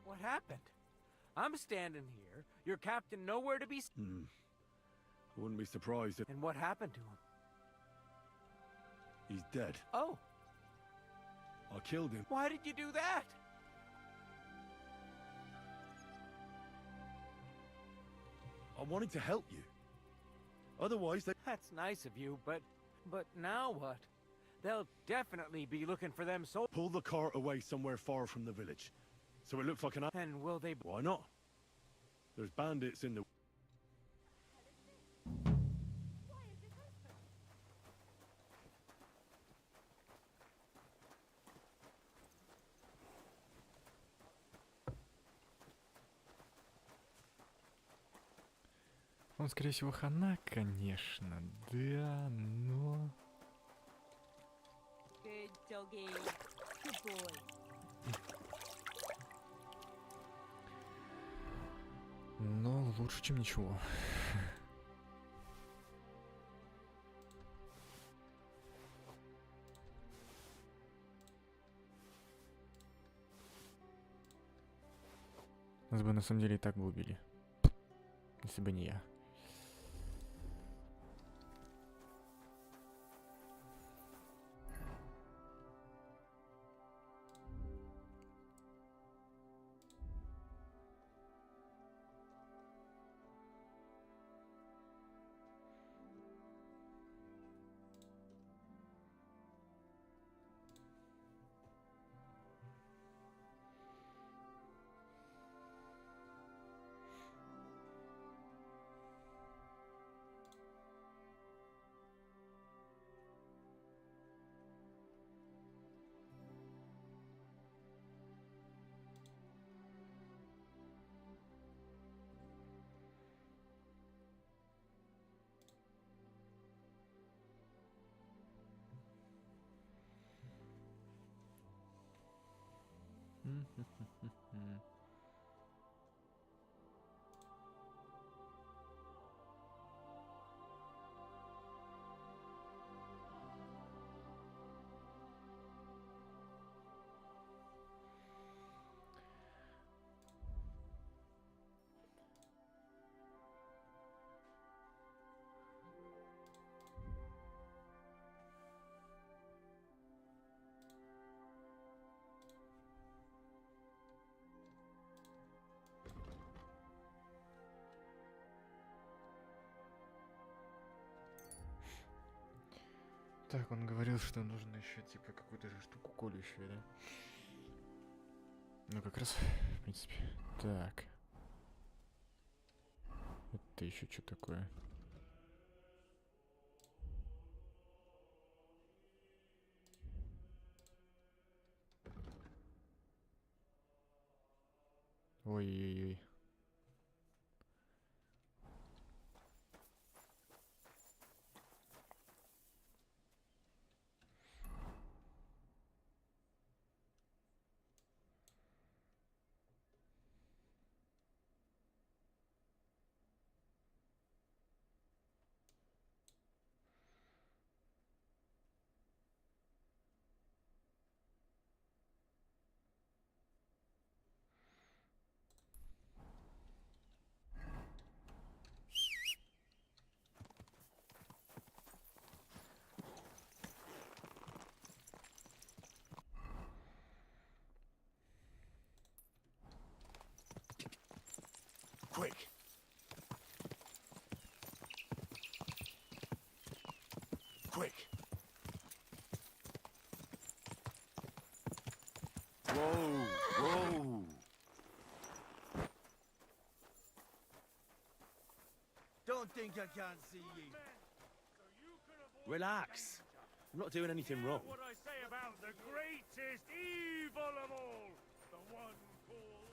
What happened? I'm standing here, your captain nowhere to be I wouldn't be surprised if... And what happened to him? He's dead. Oh. I killed him. Why did you do that? I wanted to help you. Otherwise they... That's nice of you, but now what? They'll definitely be looking for them so... Pull the cart away somewhere far from the village. So it looks like an... And will they... Why not? There's bandits in the... Он, скорее всего, хана, конечно. Да, но... Good doggy. Good boy. Но лучше, чем ничего. Нас бы на самом деле и так бы убили. Если бы не я. Так, он говорил, что нужно еще типа какую-то же штуку колющую, да? Ну как раз, в принципе. Так. Это еще что такое? Ой-ой-ой. Quick! Quick! Whoa! Whoa! Don't think I can't see ye. Relax. I'm not doing anything wrong. What I say about the greatest evil of all, the one called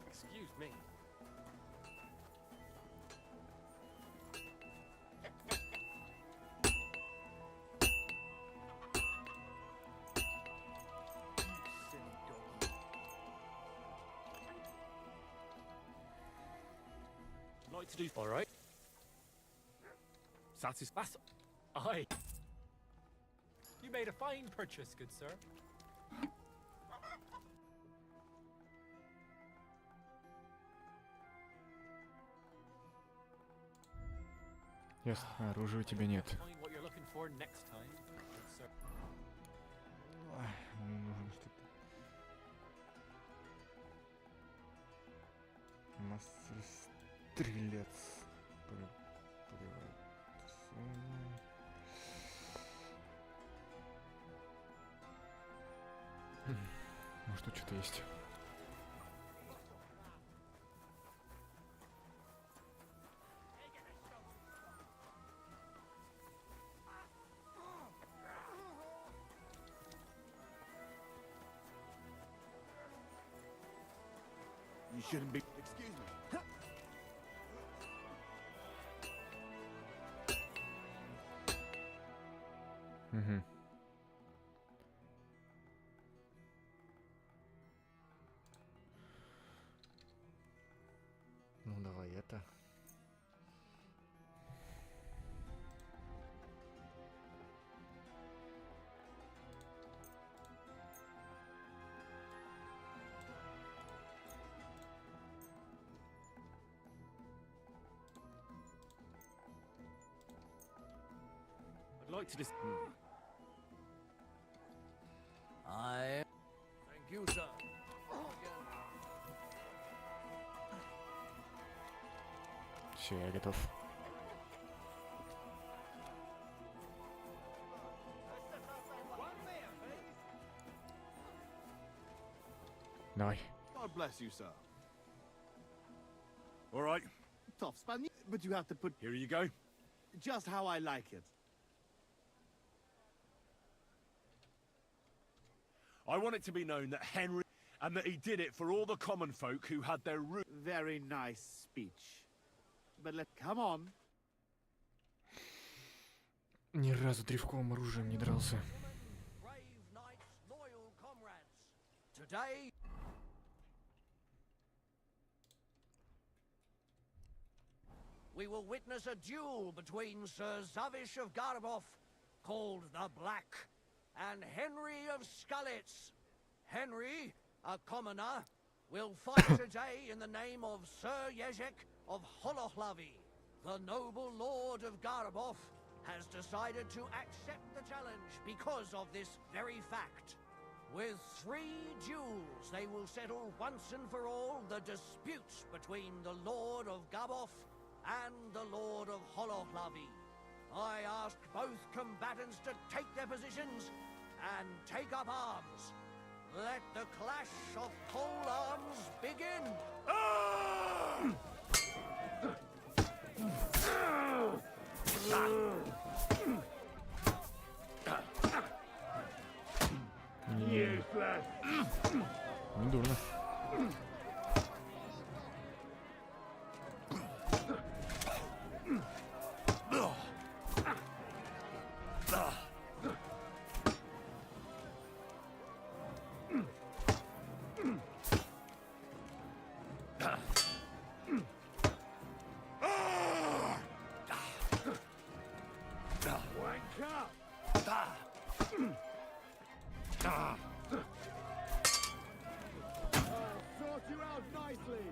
Excuse me. Like to do. All right. Satisfied. Aye. You made a fine purchase, good sir. Ясно, оружия у тебя нет. Find what you're looking for next time, good sir. Нужно что-то. Мастер стрелец. Может, тут что-то есть. You shouldn't be. Excuse me. Угу. Ну, давай это. I'd like to just. Thank you, sir. Все, я готов. Давай. God bless you, sir. All right. Tough span, but you have to put. Here you go. Just how I like it. I want it to be known that Henry, and that he did it for all the common folk who had their root. Very nice speech. But come on. Ни разу древковым оружием не дрался. Brave knights, loyal comrades. Today. We will witness a duel between Sir Zavish of Garabov, called the Black, and Henry of Skullets. Henry, a commoner, will fight today in the name of Sir Yezek of Holohlavi. The noble lord of Garabov has decided to accept the challenge because of this very fact. With 3 duels, they will settle once and for all the disputes between the Lord of Gabov and the Lord of Holohlavi. I ask both combatants to take their positions and take up arms. Let the clash of pole arms begin! Ah! Не дурно. Sort you out nicely.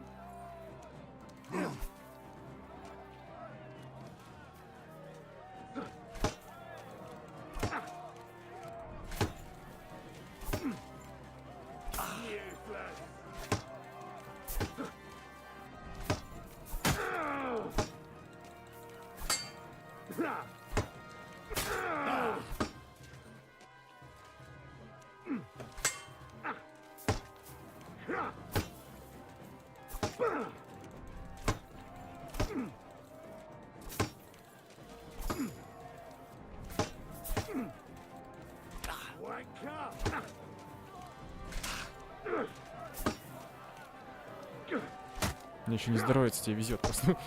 Мне еще не здоровится, тебе везет просто.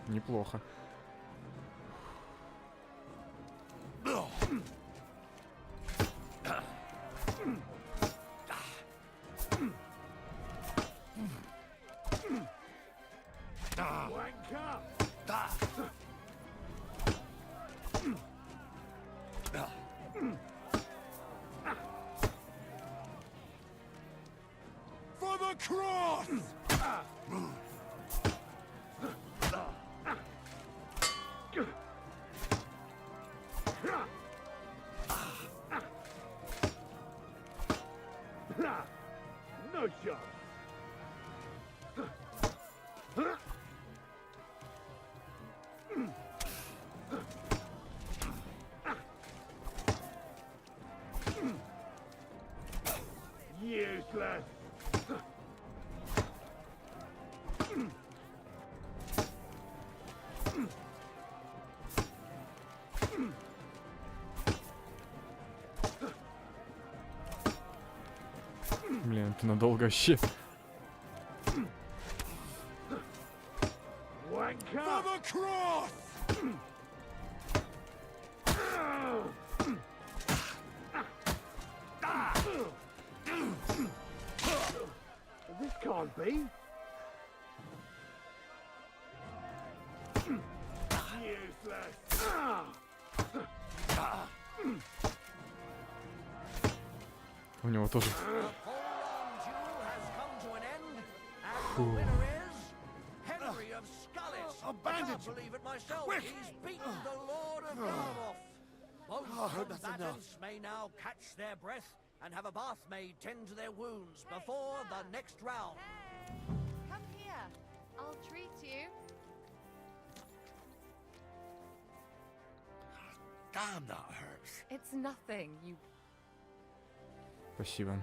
Неплохо. For the cross! No shot. Useless. Блин, это надолго вообще. For the cross! This can't be. Useless. У него тоже. Фу. Henry of Skullis. I can't believe it myself. He's beaten the Lord of Garmoff. Both combatants may now catch their breath and have a bath maid tend to their wounds before the next round. Come here. I'll treat you. Damn, that hurts. It's nothing. You. Спасибо.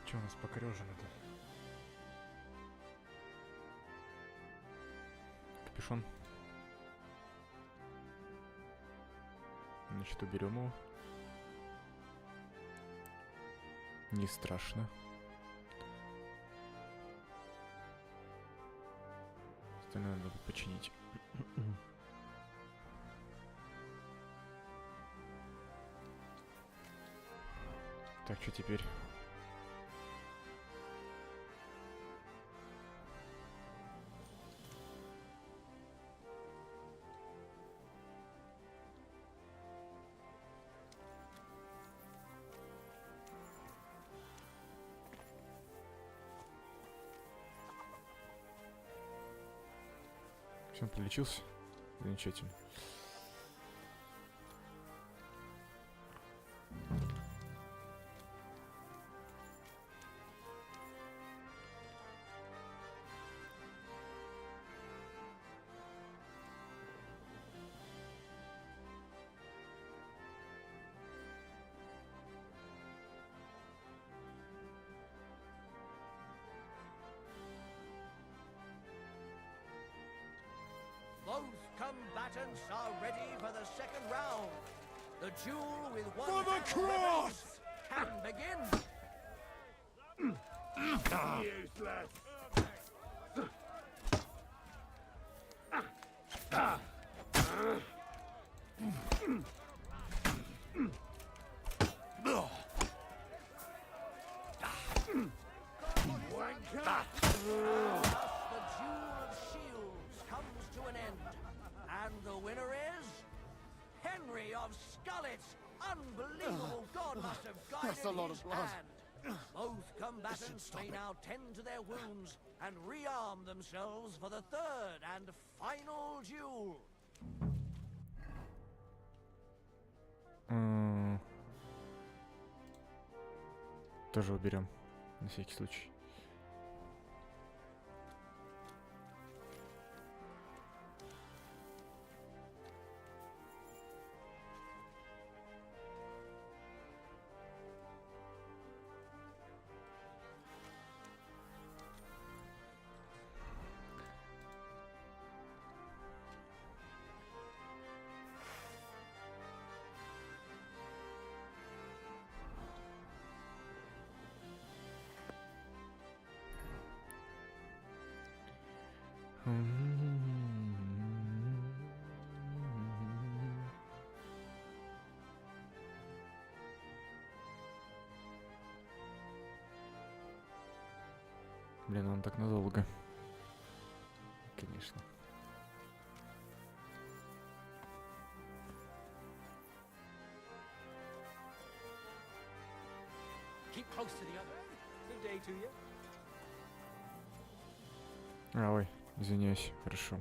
Че у нас покорежено-то? хорошо. Значит, уберем его. Не страшно. Остальное надо починить. Так, что теперь? Все, прилечился? Замечательно. Both combatants are ready for the second round. The duel with one For the hand cross! can begin. Useless. And the winner is Henry of Skullet's unbelievable god must have guided That's a lot his of blood. hand. Both combatants may now tend to their wounds and rearm themselves for the third and final duel. Тоже уберем, на всякий случай. Блин, он так надолго. Конечно. Keep close to the other. Good day to you. Ой, извиняюсь, хорошо.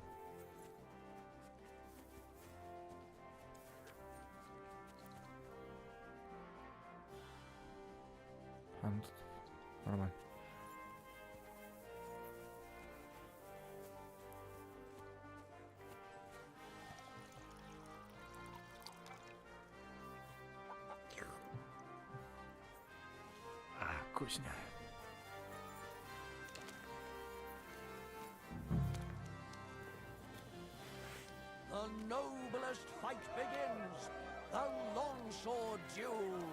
Ну тут нормально. Вкусно. The noblest fight begins. The longsword duel.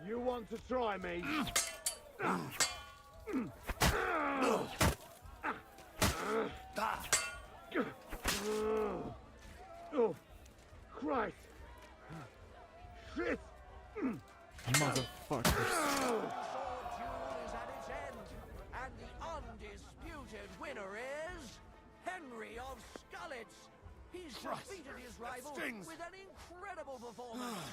You want to try me? Oh, Christ! Shit! Motherfuckers. Sword duel is at its end, and the undisputed winner is Henry of Skullet's. He's defeated his rival stings. with an incredible performance.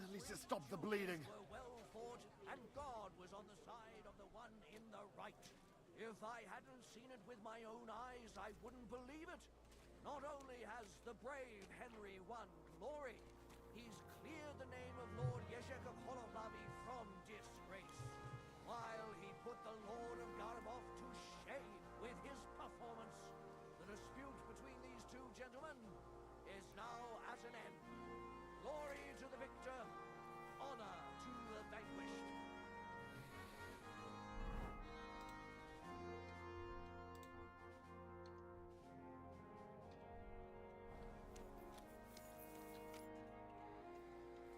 At least it stopped the bleeding. Were well fought, and God was on the side of the one in the right. If I hadn't seen it with my own eyes, I wouldn't believe it. Not only has the brave Henry won glory, he's cleared the name of Lord Yeshek of Holoblavi from disgrace, while he put the Lord of Garabov to shame with his performance. The dispute between these two gentlemen is now at an end. Glory to the victor, honor to the vanquished.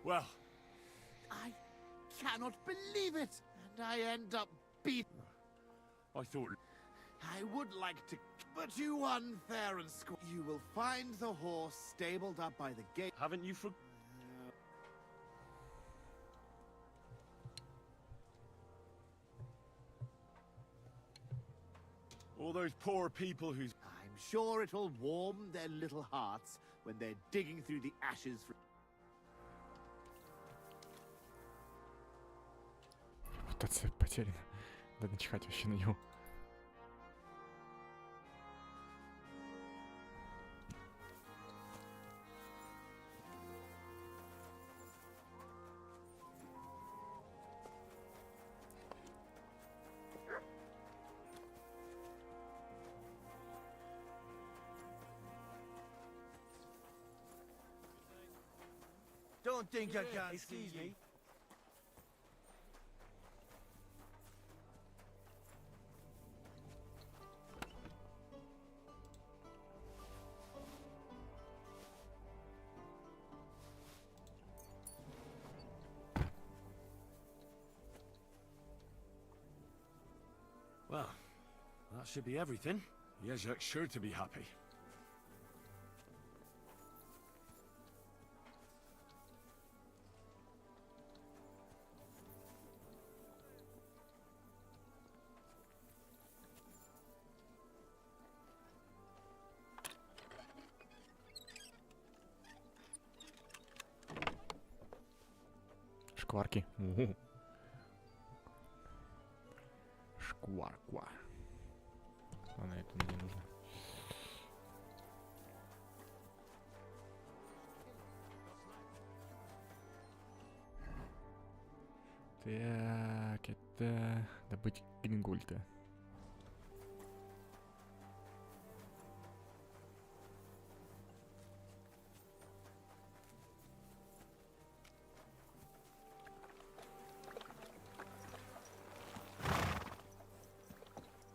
Well, I cannot believe it, and I end up beat. I thought... I would like to, but you won fair and square. You will find the horse stabled up by the gate. Haven't you for... All those poor people whose... I'm sure it'll warm their little hearts when they're digging through the ashes for... Репутация потеряна. Да начихать вообще на него. Don't think I can't see you. Well, that should be everything. Yezhak's sure to be happy. Шкварки. Шкварква. Ладно, это мне не нужно. Так, это добыть грингольта.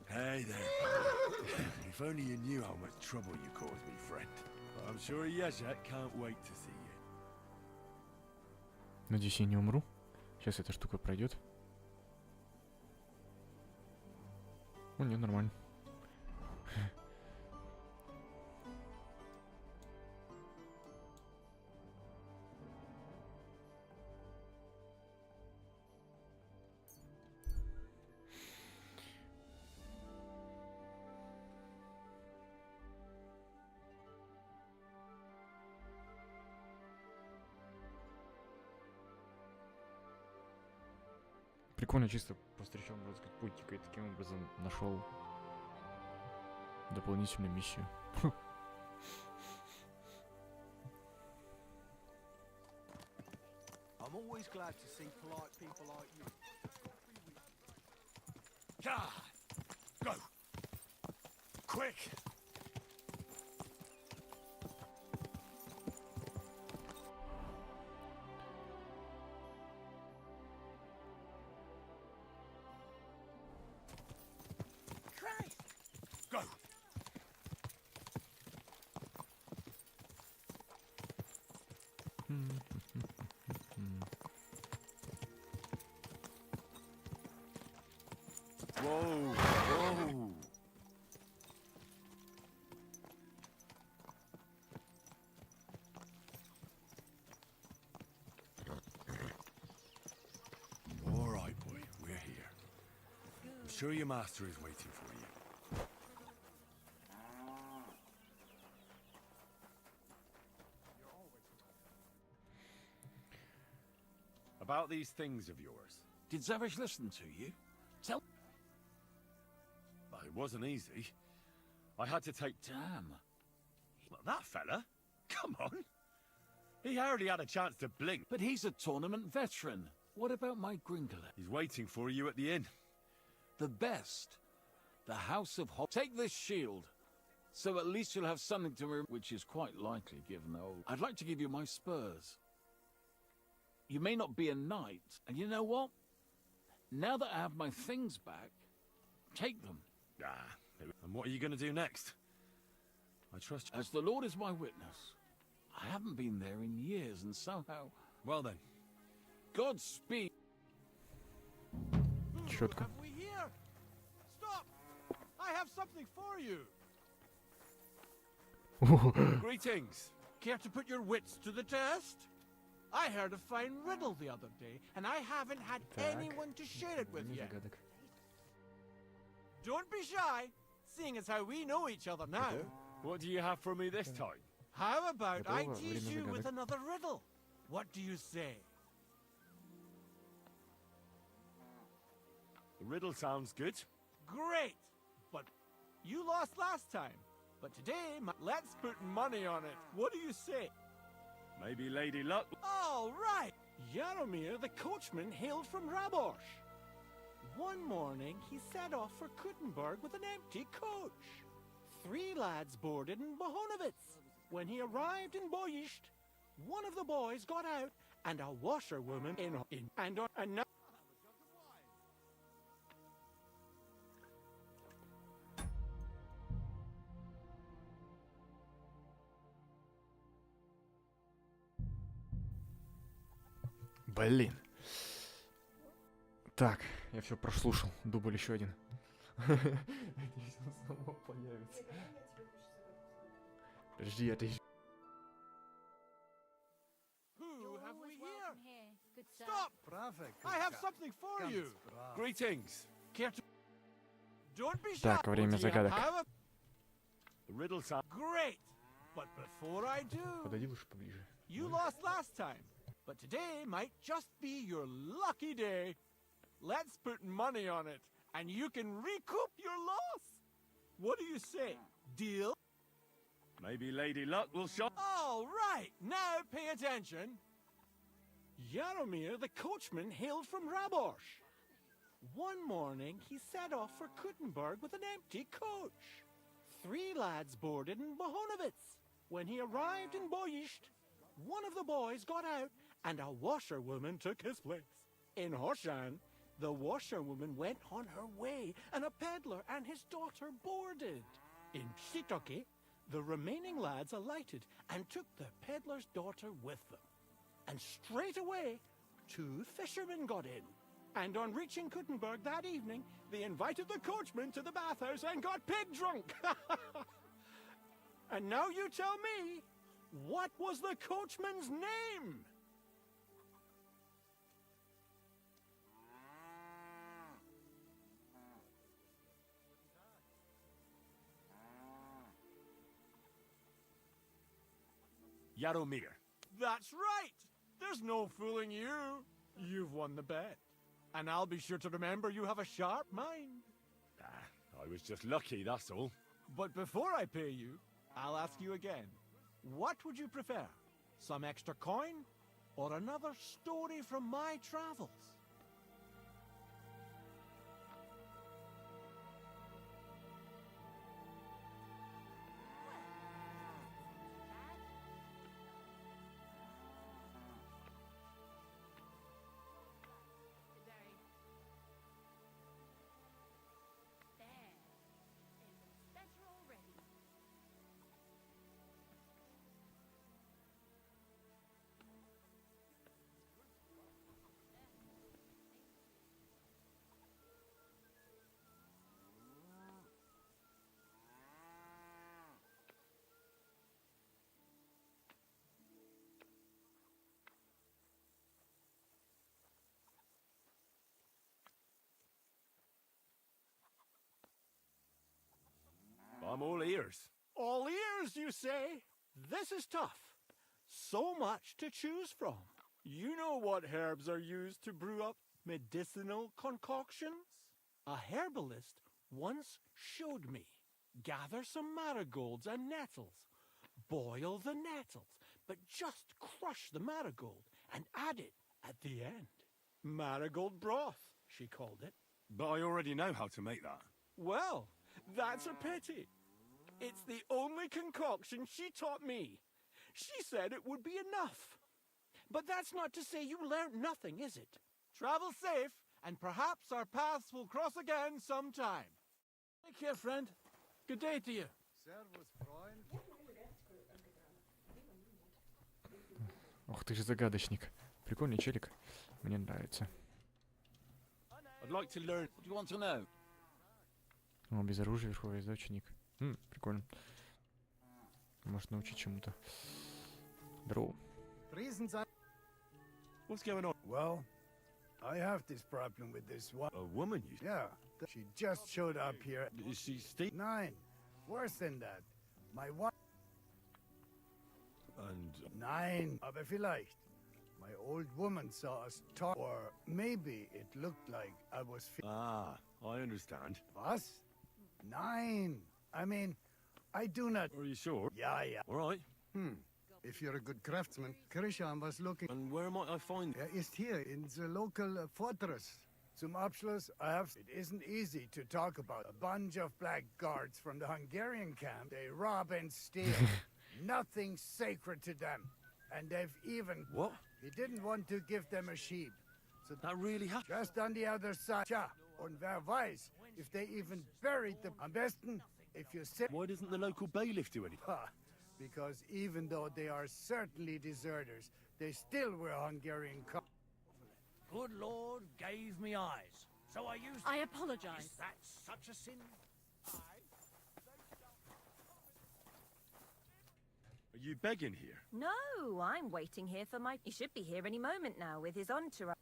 Hey there. If only you knew how much trouble you caused me, friend. But I'm sure Yezhak can't wait to see you. Надеюсь, я не умру. Сейчас эта штука пройдет. Ну, не, нормально. Прикольно, чисто постречал, можно сказать, путника и таким образом нашел дополнительную миссию. I'm always glad to see polite people like you. God! Go! Quick! Go! Whoa! Whoa! All right, boy. We're here. I'm sure your master is waiting for you. About these things of yours. Did Zavish listen to you? Tell... Well, it wasn't easy. I had to take... Damn. Well, that fella? Come on. He hardly had a chance to blink. But he's a tournament veteran. What about my Gringole? He's waiting for you at the inn. The best. The House of Hop. Take this shield. So at least you'll have something to remember, which is quite likely given the old... I'd like to give you my spurs. You may not be a knight, and you know what? Now that I have my things back, take them. Ah, and what are you going to do next? I trust you. As the Lord is my witness, I haven't been there in years, and somehow... Well then. Godspeed. Четко. Have we here? Stop! I have something for you. Greetings. Care to put your wits to the test? I heard a fine riddle the other day, and I haven't had anyone to share it with yet. Don't be shy, seeing as how we know each other now. What do you have for me this time? How about I tease you with another riddle? What do you say? The riddle sounds good. Great! But you lost last time. But today, let's put money on it. What do you say? Maybe Lady Luck. All right! Jaromir, the coachman, hailed from Rabosh. One morning, he set off for Kuttenberg with an empty coach. 3 lads boarded in Bohonovitz. When he arrived in Boyisht, one of the boys got out, and a washerwoman and now. Блин. Так, я все прослушал. Дубль еще один. Надеюсь, он снова появится. Подожди, это еще... Who have we here? Stop! I have something for you. Greetings. Don't be shy. Так, время загадок. The riddle sounds great. But before I do, Подойди лучше поближе. You lost last time, but today might just be your lucky day. Let's put money on it, and you can recoup your loss. What do you say? Deal? Maybe Lady Luck will shop. All right, now pay attention. Jaromir, the coachman, hailed from Rabosh. One morning, he set off for Kuttenberg with an empty coach. 3 lads boarded in Bohonovitz. When he arrived in Boyisht, one of the boys got out, and a washerwoman took his place. In Horshan, the washerwoman went on her way, and a peddler and his daughter boarded. In Pshitoke, the remaining lads alighted and took the peddler's daughter with them. And straight away, 2 fishermen got in. And on reaching Kuttenberg that evening, they invited the coachman to the bathhouse and got pig drunk. And now you tell me, what was the coachman's name? Jaromir. That's right! There's no fooling you. You've won the bet. And I'll be sure to remember you have a sharp mind. I was just lucky, that's all. But before I pay you, I'll ask you again. What would you prefer? Some extra coin? Or another story from my travels? I'm all ears. All ears, you say? This is tough. So much to choose from. You know what herbs are used to brew up medicinal concoctions? A herbalist once showed me. Gather some marigolds and nettles. Boil the nettles, but just crush the marigold and add it at the end. Marigold broth, she called it. But I already know how to make that. Well, that's a pity. It's the only concoction she taught me. She said it would be enough. But that's not to say you learnt nothing, is it? Travel safe, and perhaps our paths will cross again sometime. Take care, friend. Good day to you. Ох ты же загадочник. Прикольный челик. Мне нравится. I'd like to learn. What do you want to know? О, без оружия, верховый езда, ученик. Прикольно. Может научить чему-то. Здорово. What's going on? Well, I have this problem with this one. A woman, you... Yeah, she just showed up here. Is she Steve? 9. Worse than that. My wife. And... 9. Aber vielleicht. My old woman saw us talk. Or maybe it looked like I was... Ah, I understand. Was? 9. I mean, I do not... Are you sure? Yeah, yeah. All right. If you're a good craftsman, Krishan was looking... And where might I find... Is here, in the local fortress. Zum Abschluss, I have... It isn't easy to talk about. A bunch of blackguards from the Hungarian camp. They rob and steal. Nothing sacred to them. And they've even... What? He didn't want to give them a sheep. So that really happened? Just on the other side. Tja, und wer weiß, if they even buried them. Am besten, if you say... Why doesn't the local bailiff do anything? Because even though they are certainly deserters, they still wear Hungarian Good Lord gave me eyes, so I used... I apologize. Is that such a sin? Are you begging here? No, I'm waiting here for my... He should be here any moment now with his entourage.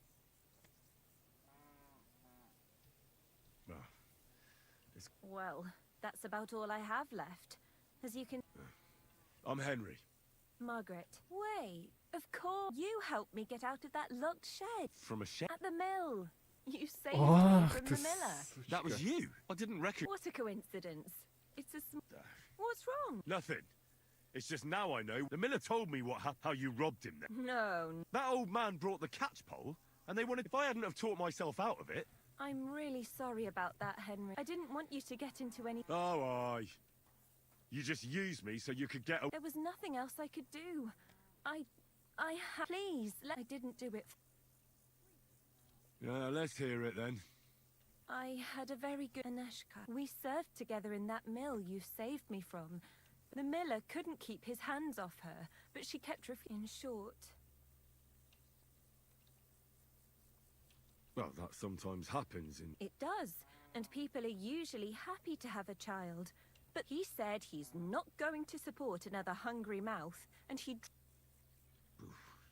Well, that's about all I have left. As you can... I'm Henry. Margaret. Wait, of course. You helped me get out of that locked shed. From a shed? At the mill. You saved me from the miller. That was you? I didn't reckon... What a coincidence. It's a What's wrong? Nothing. It's just now I know. The miller told me how you robbed him then. No. That old man brought the catch pole, and they wanted... If I hadn't have taught myself out of it... I'm really sorry about that, Henry. I didn't want you to get into any... Oh, aye. You just used me so you could get... There was nothing else I could do. Please, I didn't do it. Yeah, let's hear it then. I had a very good Aneshka. We served together in that mill you saved me from. The miller couldn't keep his hands off her, but she kept in short. Well, that sometimes happens in... It does, and people are usually happy to have a child. But he said he's not going to support another hungry mouth, and he...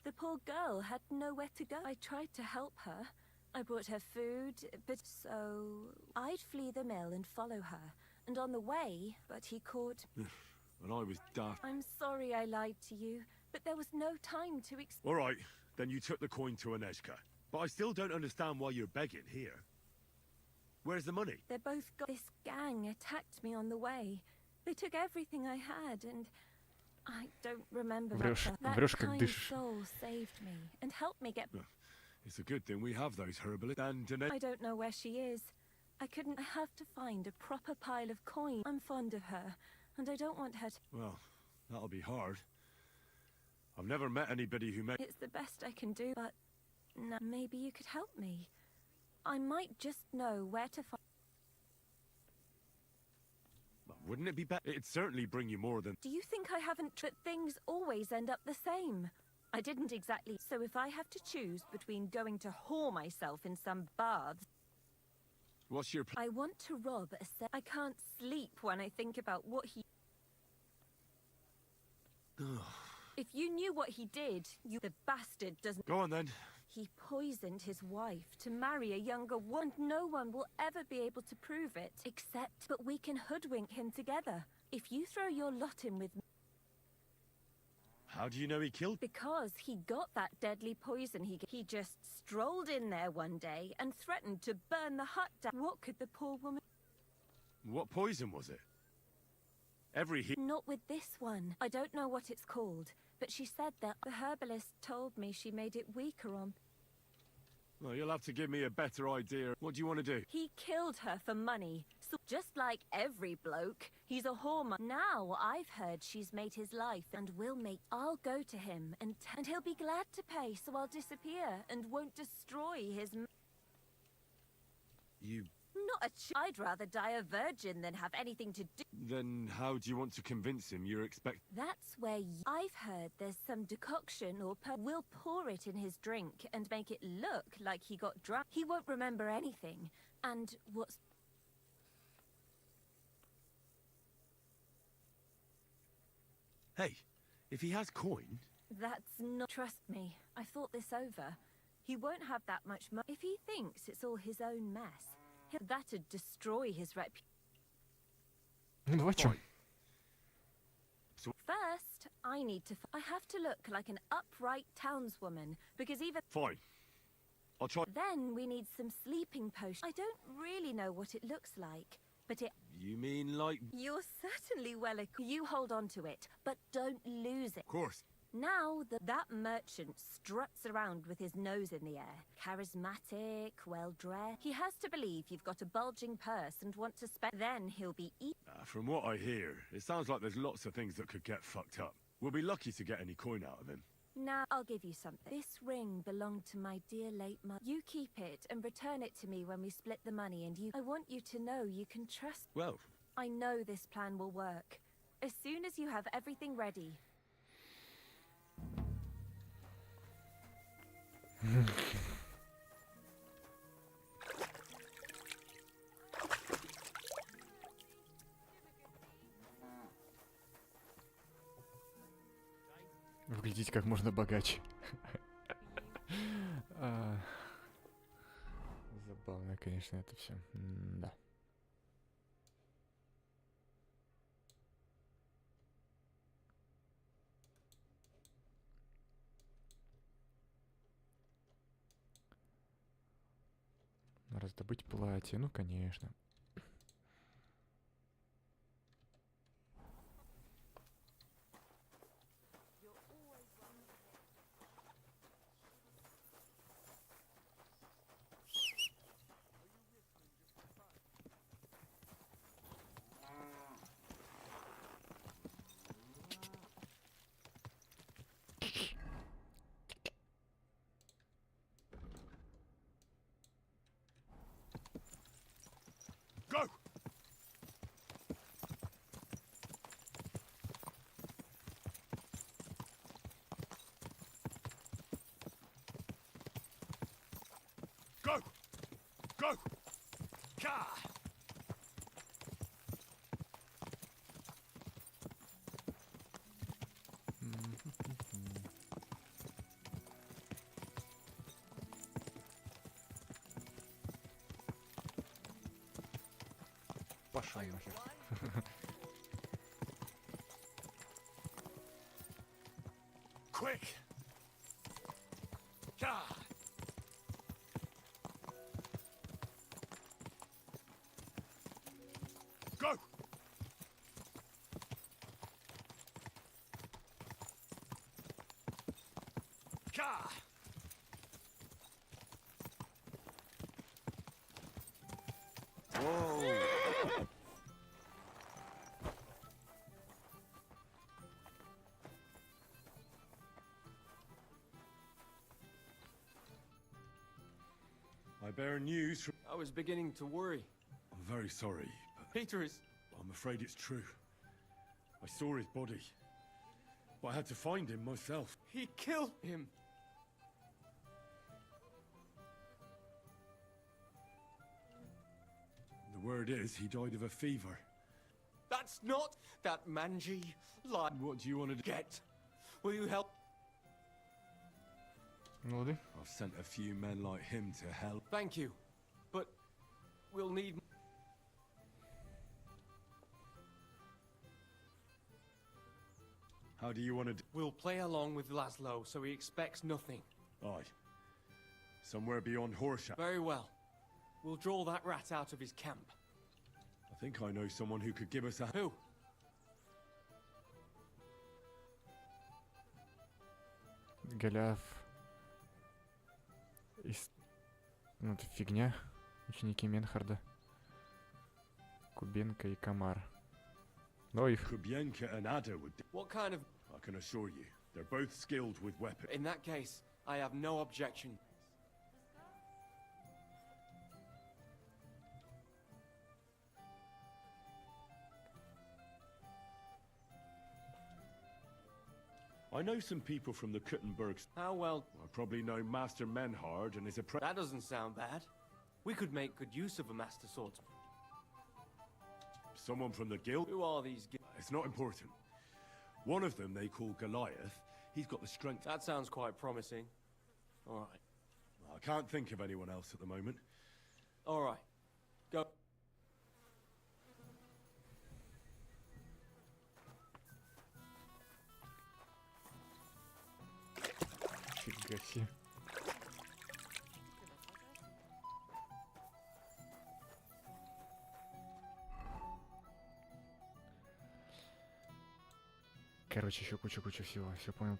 The poor girl had nowhere to go. I tried to help her. I brought her food, but so... I'd flee the mill and follow her, and on the way, but he caught... And I was daft. I'm sorry I lied to you, but there was no time to All right, then you took the coin to Aneshka. But I still don't understand why you're begging here. Where's the money? They both got... This gang attacked me on the way. They took everything I had, and... I don't remember that kind soul saved me, and helped me get... It's a good thing we have those herbalists and... I don't know where she is. I have to find a proper pile of coin. I'm fond of her, and I don't want her to... Well, that'll be hard. I've never met anybody who It's the best I can do, but... No, maybe you could help me. I might just know where to find... Wouldn't it be better? It'd certainly bring you more than... Do you think I haven't... But things always end up the same. I didn't exactly... So if I have to choose between going to whore myself in some baths... What's your... I want to rob a set... I can't sleep when I think about what he... If you knew what he did, you... The bastard doesn't... Go on then. He poisoned his wife to marry a younger one. No one will ever be able to prove it, except... But we can hoodwink him together. If you throw your lot in with me... How do you know he killed... Because he got that deadly poison he just strolled in there one day and threatened to burn the hut down. What could the poor woman... What poison was it? Not with this one. I don't know what it's called, but she said that the herbalist told me she made it weaker on... Well, you'll have to give me a better idea. What do you want to do? He killed her for money. So just like every bloke, he's a whore. Now I've heard she's made his life and will make... I'll go to him and he'll be glad to pay, so I'll disappear and won't destroy his... You Not a I'd rather die a virgin than have anything to do. Then how do you want to convince him you're That's where I've heard there's some decoction or we'll pour it in his drink and make it look like he got drunk. He won't remember anything. And what's... Hey, if he has coin... That's not... Trust me, I thought this over. He won't have that much money. If he thinks it's all his own mess, that'd destroy his reputation. First, I need to... I have to look like an upright townswoman, because even... Fine. I'll try... Then we need some sleeping potions. I don't really know what it looks like, but it... You mean like... You're certainly well equipped. You hold on to it, but don't lose it. Of course. Now that merchant struts around with his nose in the air. Charismatic, well-dressed. He has to believe you've got a bulging purse and want to spend... Then he'll be... From what I hear, it sounds like there's lots of things that could get fucked up. We'll be lucky to get any coin out of him. Now, I'll give you something. This ring belonged to my dear late mother. You keep it and return it to me when we split the money, and I want you to know you can trust... Well... I know this plan will work. As soon as you have everything ready... Выглядеть как можно богаче. Забавно, конечно, это все. Да. Раздобыть платье, ну конечно. Go! Go! Go! Ka! Пошел нахер. Quick! Ka! Go! Ka! Whoa! I bear news from... I was beginning to worry. I'm very sorry, but... Peter is... I'm afraid it's true. I saw his body, but I had to find him myself. He killed him. The word is he died of a fever. That's not that mangy lie. What do you want to get? Will you help? Молодый. I've sent a few men like him to hell. Thank you, but we'll need... How do you want to do? We'll play along with Laszlo so he expects nothing. Aye. Somewhere beyond Horsham. Very well. We'll draw that rat out of his camp. I think I know someone who could give us a... Who? Голиаф. Ну, это фигня. Ученики Менхарда. Кубенко и Комар. Но их... Kubienka and Ada would... What kind of... I can assure you, they're both skilled with weapons. In that case, I have no objection. I know some people from the Kuttenbergs. How well? I probably know Master Menhard and his apprentice. That doesn't sound bad. We could make good use of a master swordsman. Someone from the guild? Who are these? It's not important. One of them they call Goliath. He's got the strength. That sounds quite promising. All right. I can't think of anyone else at the moment. All right. Go. Фига себе. Короче, еще куча всего. Все понял.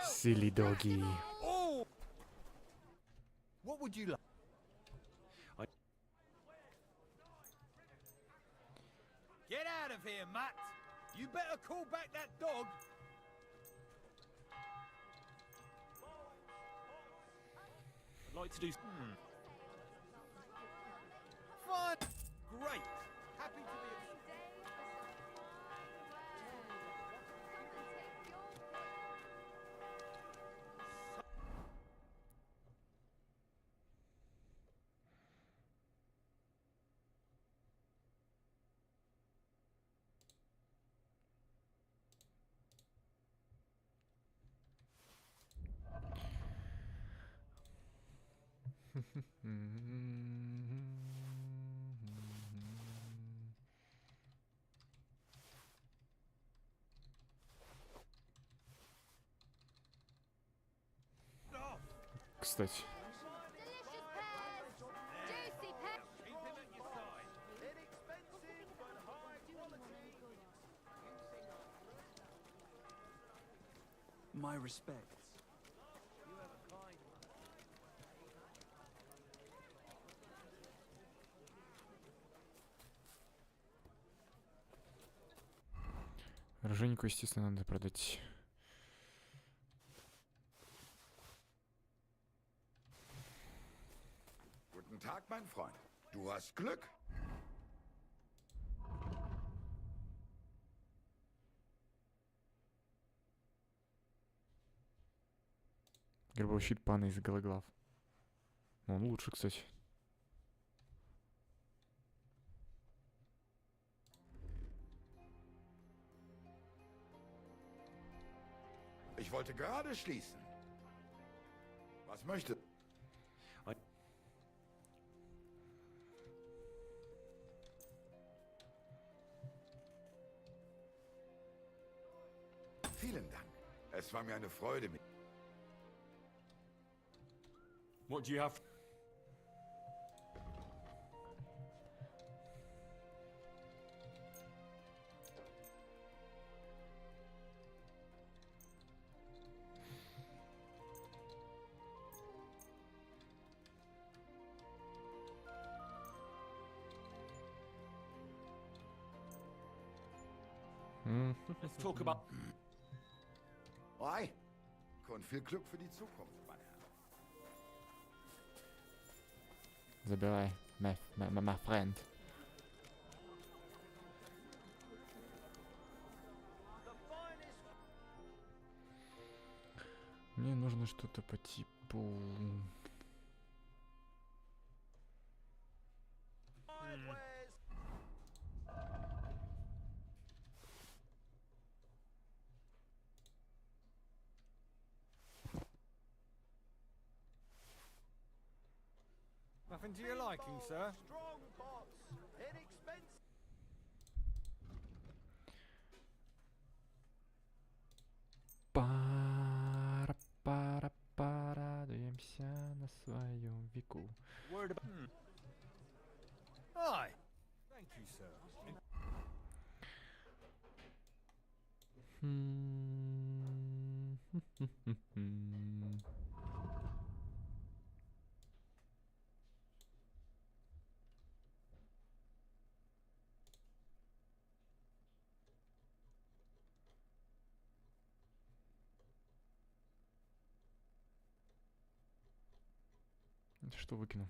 Silly doggy. Oh! What would you like? Get out of here, Matt! You better call back that dog! I'd like to do... Fun! Great! Happy to be... Кстати. My respects. Оружейнику, естественно, надо продать. Guten Tag, mein Freund. Du hast Glück. Гербовый щит пана из Гологлав. Он лучше, кстати. Ich wollte gerade schließen. Was möchte... Vielen Dank. Es war mir eine Freude mit... What do you have? Let's talk about... Hi. Und viel Glück für die Zukunft, mein Herr. Забирай, my friend. Мне нужно что-то по типу... Nothing to your liking, sir? Strong bots, inexpensive. Порадуемся на своем веку. Hi. Thank you, sir. Это что выкину?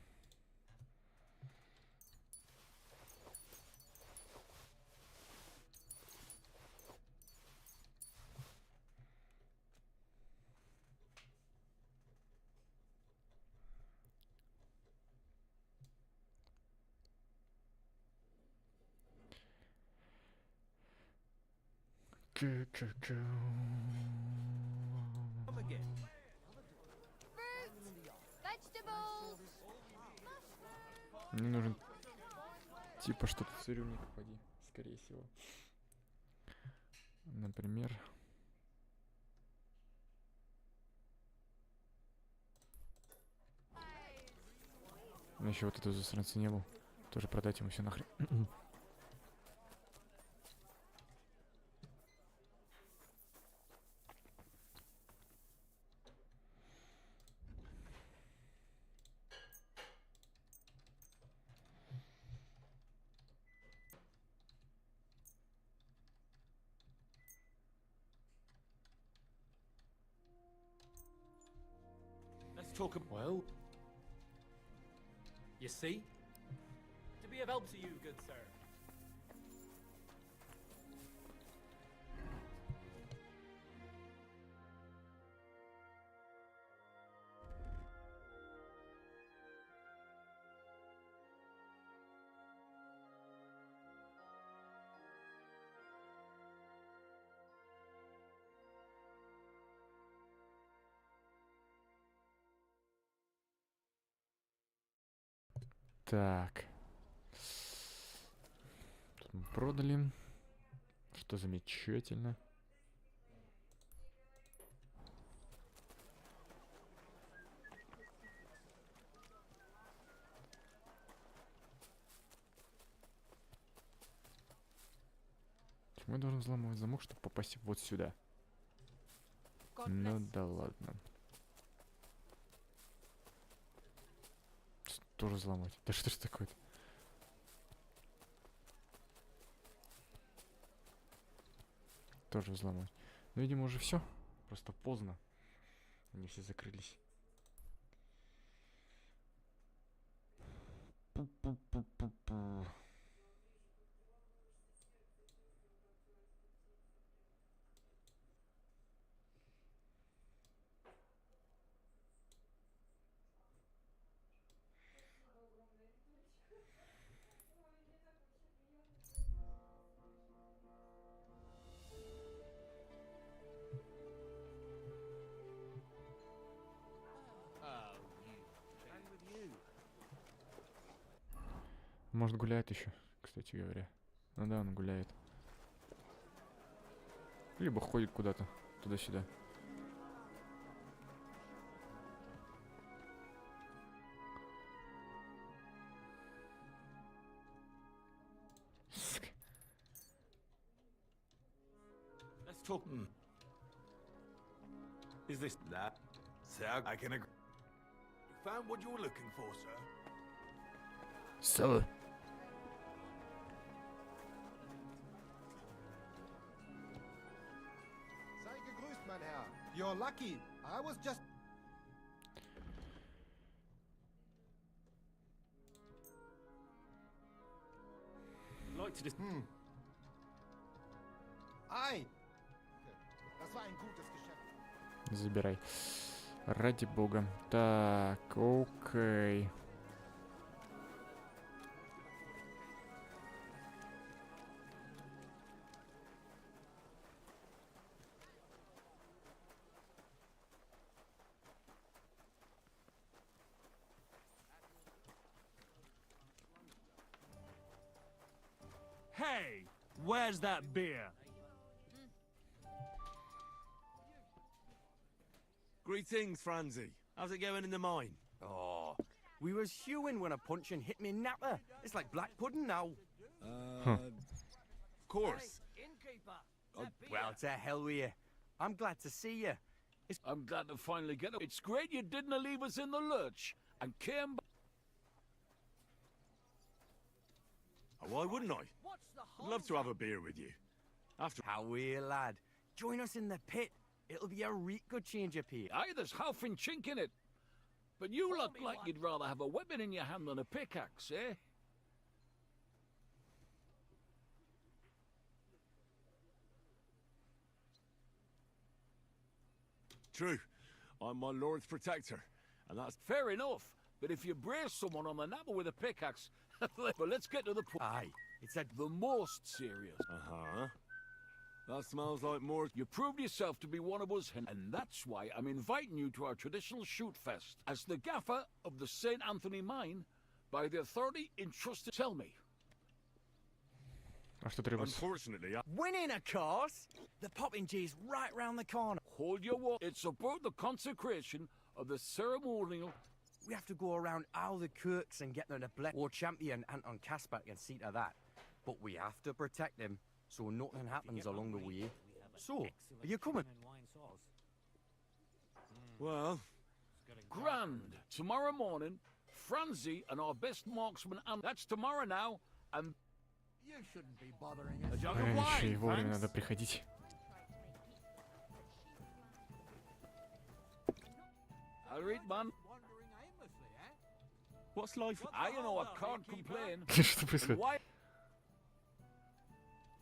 Мне нужен типа что-то цирюльник, поди, скорее всего. Например. Еще вот эту засранца не был. Тоже продать ему все нахрен. Talk about, well, you see, to be of help to you, good sir. Так. Тут мы продали. Что замечательно. Почему я должен взламывать замок, чтобы попасть вот сюда? Ну да ладно. Тоже взломать. Да что ж такое-то? Тоже взломать. Ну, видимо, уже все. Просто поздно. Они все закрылись. Пу-пу-пу-пу-пу. Может, гуляет еще, кстати говоря. Ну да, он гуляет. Либо ходит куда-то, туда-сюда. Let's talk. Is this that? Sir, I can agree. You found what you were looking for, sir? So. Sei gegrüßt, mein Herr. You're lucky. I was just... Like to just... Ei! Das war ein gutes Geschäft. Забирай. Ради бога. Так, окей. Hey, where's that beer? Greetings, Franzi. How's it going in the mine? Oh, we was hewing when a puncheon hit me napper. It's like black pudding now. Of course. Innkeeper, I Well, to hell with you. I'm glad to see you. I'm glad to finally get it. It's great you didn't leave us in the lurch and came back. Oh, why wouldn't I? I'd love to have a beer with you. After. How are you, lad? Join us in the pit. It'll be a real good change of pace. Aye, there's half and chink in it. But you look like you'd rather have a weapon in your hand than a pickaxe, eh? True. I'm my lord's protector, and that's fair enough. But if you brace someone on the napper with a pickaxe, but let's get to the point. Aye, it's the most serious. Uh-huh. That smells like more. You proved yourself to be one of us, and that's why I'm inviting you to our traditional shoot fest. As the gaffer of the St. Anthony mine, by the authority entrusted. Tell me. Unfortunately, winning, of course. The Poppingee's right round the corner. Hold your walk. It's about the consecration of the ceremonial. We have to go around all the kirks and get them to bless. Our champion Anton Caspar can see to that. But we have to protect him, so nothing happens along the way. So, are you coming? Well, grand. Tomorrow morning, Franzi and our best marksman, and that's tomorrow now, and you shouldn't be bothering us. A jug of wine, Еще и вовремя thanks. надо приходить. I'll read, man. What's life? I know I can't complain. Что происходит? Why?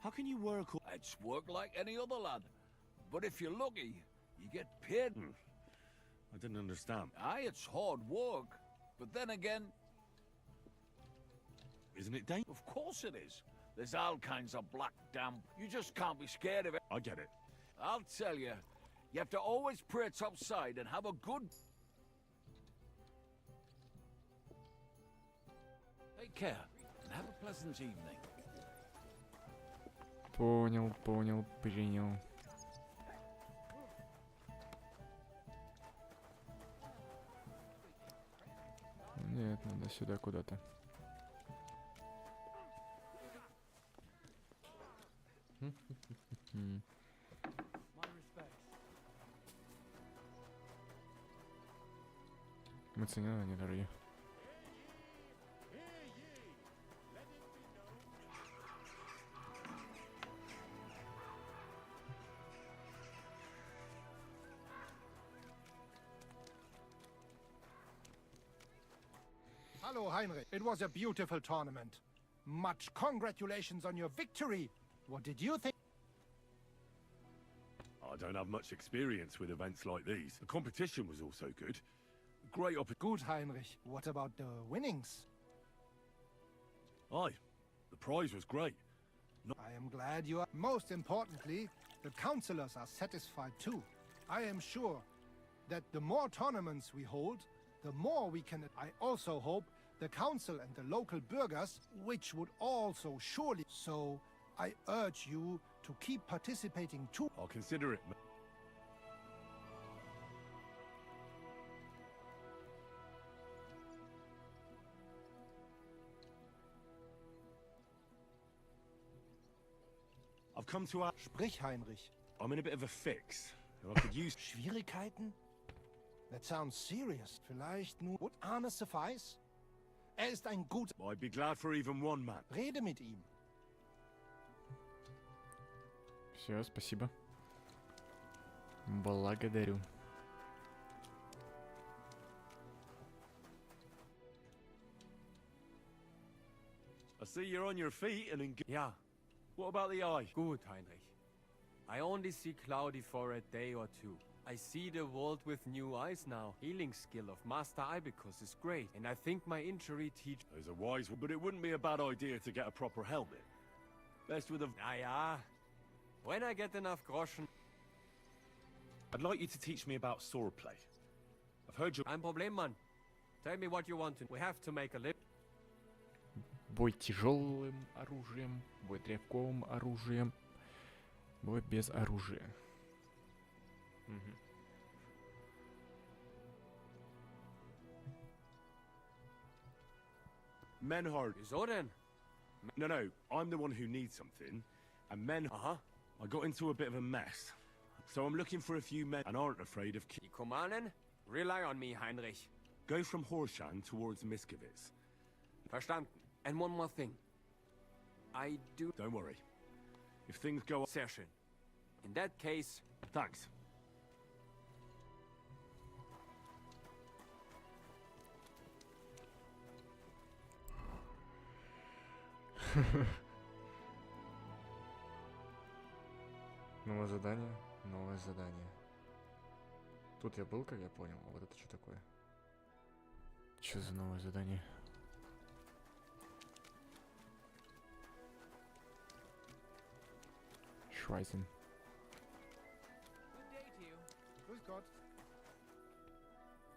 How can you work? It's work like any other lad. But if you're lucky, you get paid. I didn't understand. Aye, it's hard work. But then again, isn't it dangerous? Of course it is. There's all kinds of black damp. You just can't be scared of it. I get it. I'll tell you, you have to always pray topside and have a good... Take care and have a pleasant evening. Понял, понял, принял. Нет, надо сюда куда-то. Мы ценим, они дорогие. Hello, Heinrich. It was a beautiful tournament. Much congratulations on your victory. What did you think? I don't have much experience with events like these. The competition was also good. Great opportunity. Good, Heinrich. What about the winnings? Aye, the prize was great. I am glad you are. Most importantly, the councillors are satisfied too. I am sure that the more tournaments we hold, the more we can. I also hope the council and the local burghers, which would also surely. So I urge you to keep participating too. I'll consider it. I've come to Sprich, Heinrich. I'm in a bit of a fix, and I could use Schwierigkeiten? That sounds serious. Vielleicht nur. Would Arne suffice? Ist ein gut. I'd be glad for even one man. Rede mit ihm. Все, спасибо. Благодарю. I see you're on your feet and in. Yeah. What about the eye? Good, Heinrich. I only see cloudy for a day or two. I see the world with new eyes now. Healing skill of Master Ibicus is great, and I think my injury teach. There's a wise one, but it wouldn't be a bad idea to get a proper helmet. Best with a. Naja. When I get enough groschen. I'd like you to teach me about swordplay. I've heard you. Ein Problem, man. Tell me what you want to. We have to make a living. Бой тяжелым оружием, бой древковым оружием, бой без оружия. Men hard. Wieso denn? No, I'm the one who needs something, and men. Aha. I got into a bit of a mess, so I'm looking for a few men and aren't afraid of. Die Kumanen? Rely on me, Heinrich. Go from Horshan towards Miskowitz. Verstanden. And one more thing. I do... Don't worry. If things go... Sehr schön. In that case... Thanks. Новое задание, новое задание. Тут я был, как я понял. А вот это что такое? Что за новое задание? Швайзен.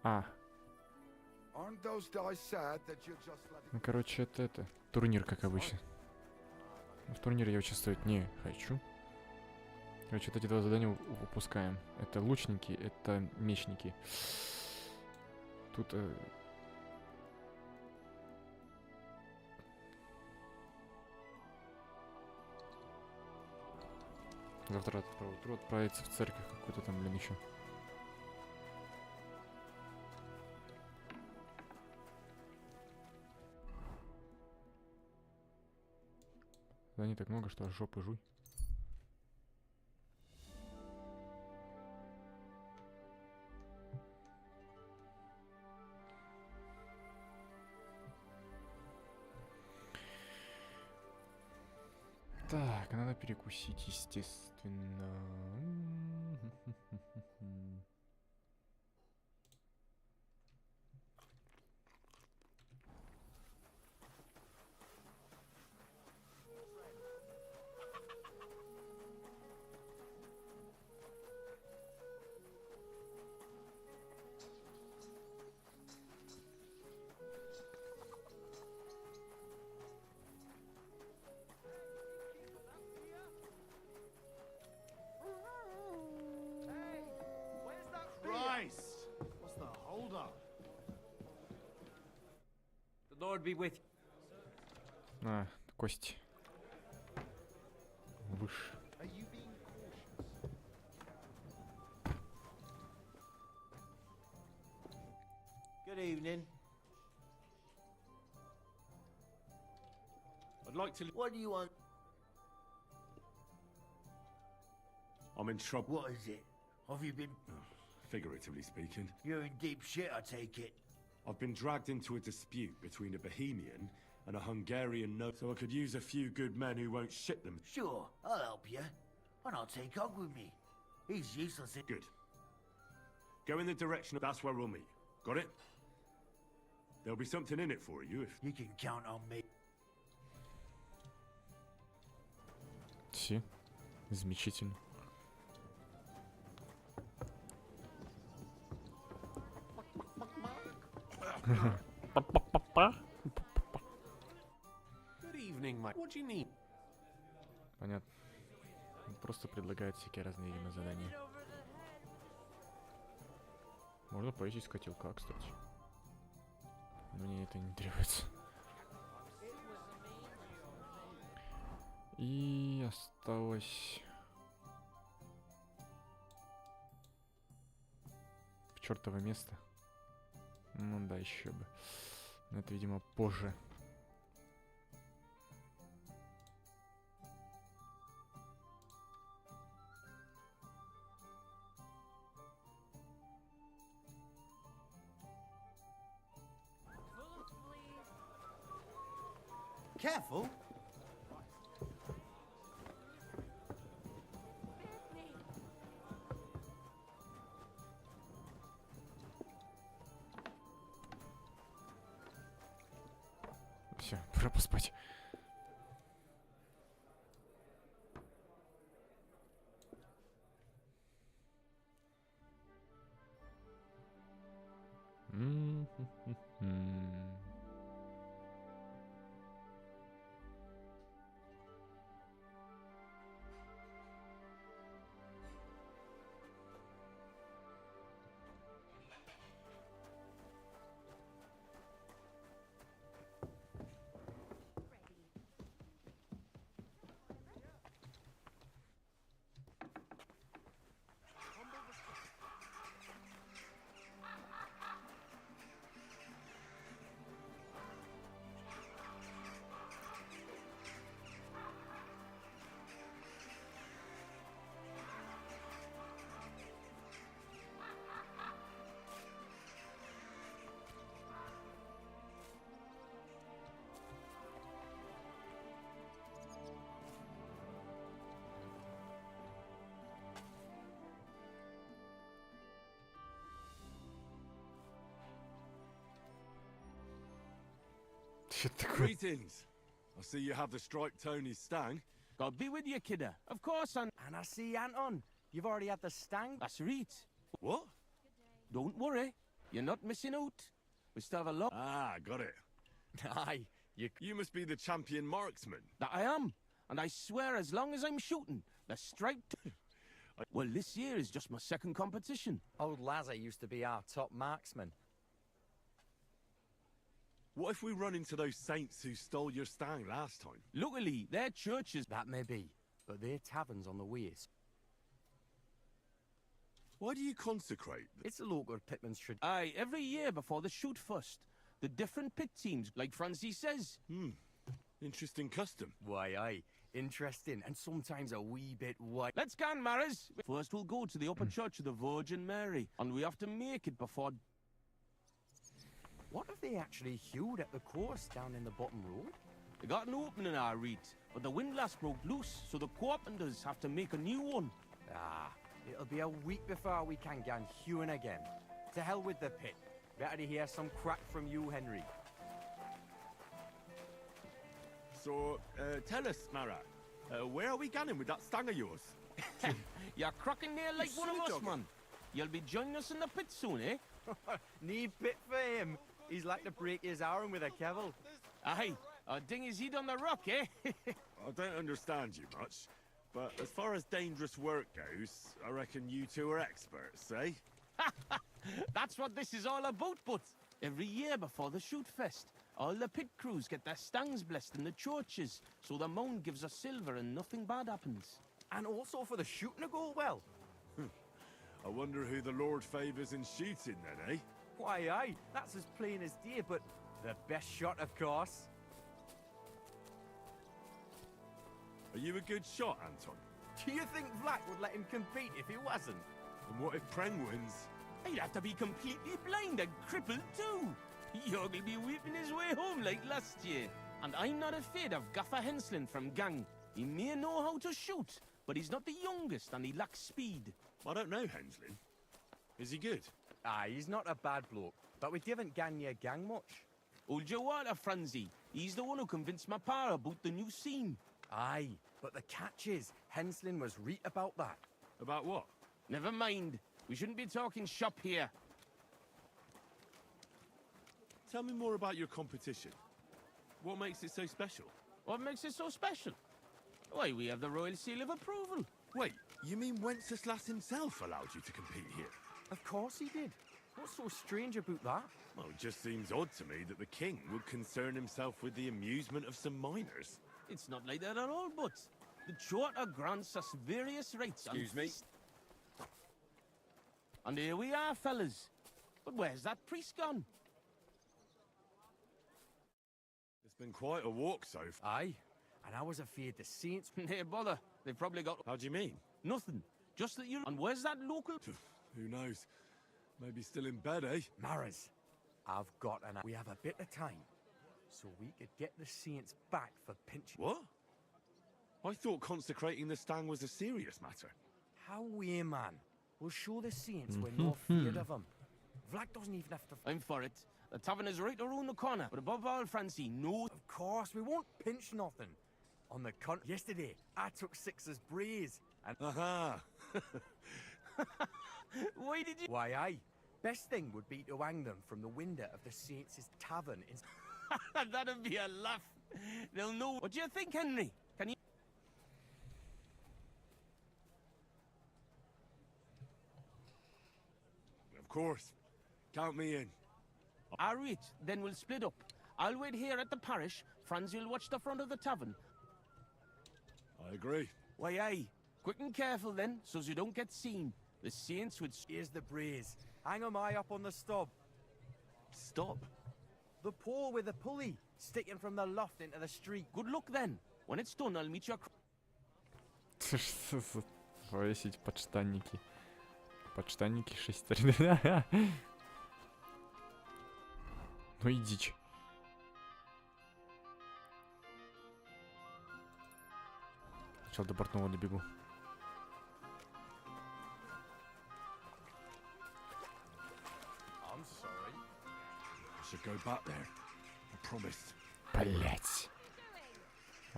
А. Ну, короче, это турнир, как обычно. В турнире я участвовать не хочу. Короче, вот эти два задания упускаем. Это лучники, это мечники. Тут... Завтра утру отправиться в церковь какую-то там, блин, еще. Да не так много, что аж жопы жуй. Так, надо перекусить, естественно. What's the hold up? The Lord be with you. А, кости. Выше. Good evening. I'd like to... What do you want? I'm in trouble. What is it? Have you been... Figuratively speaking. You're in deep shit, I take it. I've been dragged into a dispute between a Bohemian and a Hungarian so I could use a few good men who won't shit them. Sure, I'll help you. And I'll take Hog with me. He's useless. Good. Go in the direction of... That's where we'll meet. Got it? There'll be something in it for you if... You can count on me. Все. Замечательно. Good evening, Mike. What do you need? Понятно. Он просто предлагает всякие разные, видимо, задания. Можно поесть из котелка, кстати. Но мне это не требуется. И осталось... В чертово место. Ну да, еще бы. Но это, видимо, позже. Careful. Все, пора поспать. Что такое? Greetings. I see you have the striped Tony's stang. God be with you, kidder. Of course, and I see Anton. You've already had the stang. That's right. What? Don't worry. You're not missing out. We still have a lot. Ah, got it. Aye, you must be the champion marksman. That I am. And I swear as long as I'm shooting, the striped... Well, this year is just my second competition. Old Lazar used to be our top marksman. What if we run into those saints who stole your stang last time? Luckily, their churches... That may be, but their tavern's on the way. Why do you consecrate? It's a local pitman's tradition. Aye, every year before the shoot first, the different pit teams, like Francie says. Interesting custom. Why, aye. Interesting, and sometimes a wee bit white. Let's go, Maris. First we'll go to the upper church of the Virgin Mary, and we have to make it before... What have they actually hewed at the course down in the bottom road? They got an opening, I read, but the windlass broke loose, so the carpenters have to make a new one. Ah, it'll be a week before we can go hewing again. To hell with the pit. Better to hear some crack from you, Henry. So, tell us, Mara, where are we going with that stang of yours? You're cracking there like one of us, man. You'll be joining us in the pit soon, eh? Need pit for him. He's like to break his arm with a kevil. Aye, or ding his head on the rock, eh? I don't understand you much, but as far as dangerous work goes, I reckon you two are experts, eh? That's what this is all about, but every year before the shoot fest, all the pit crews get their stangs blessed in the churches, so the mound gives us silver and nothing bad happens. And also for the shooting to go well. I wonder who the Lord favours in shooting then, eh? Why, aye, that's as plain as day, but the best shot, of course. Are you a good shot, Anton? Do you think Vlad would let him compete if he wasn't? And what if Preng wins? He'd have to be completely blind and crippled too. You'll be weeping his way home like last year. And I'm not afraid of Gaffer Henslin from Gang. He may know how to shoot, but he's not the youngest and he lacks speed. I don't know Henslin. Is he good? Aye, he's not a bad bloke, but we haven't gone near Gang much. Hold your water, Francie. He's the one who convinced my pa about the new scene. Aye, but the catch is, Henslin was right about that. About what? Never mind. We shouldn't be talking shop here. Tell me more about your competition. What makes it so special? What makes it so special? Why, we have the royal seal of approval. Wait, you mean Wenceslas himself allowed you to compete here? Of course he did. What's so strange about that? Well, it just seems odd to me that the king would concern himself with the amusement of some minors. It's not like that at all, but the charter grants us various rights. Excuse me? And here we are, fellas. But where's that priest gone? It's been quite a walk so far. Aye, and I was afraid the saints... Hey, bother. They've probably got... How do you mean? Nothing. Just that you're... And where's that local... Who knows? Maybe still in bed, eh? Maras, I've got an... We have a bit of time, so we could get the saints back for pinching... What? I thought consecrating the stang was a serious matter. How we, man? We'll show the saints we're not feared of them. Vlad doesn't even have to... I'm for it. The tavern is right around the corner. But above all, Francie, no... Of course, we won't pinch nothing. On the yesterday, I took 6 as braes, and... Aha! Why did you... Why, aye. Best thing would be to hang them from the window of the saints' tavern in... That'd be a laugh. They'll know... What do you think, Henry? Can you... Of course. Count me in. All right, then we'll split up. I'll wait here at the parish. Franz will watch the front of the tavern. I agree. Why, aye. Quick and careful then, so you don't get seen. The saints would... Here's the braes. Hang 'em high up on the stub. Stop? The pole with the pulley, sticking from the loft into the street. Good luck then. When it's done, I'll meet you... Что за... Повесить подштанники. Подштанники 6. Ну и дичь. Сначала до портного добегу. I'm sorry. I should go back there. I promised. Блять.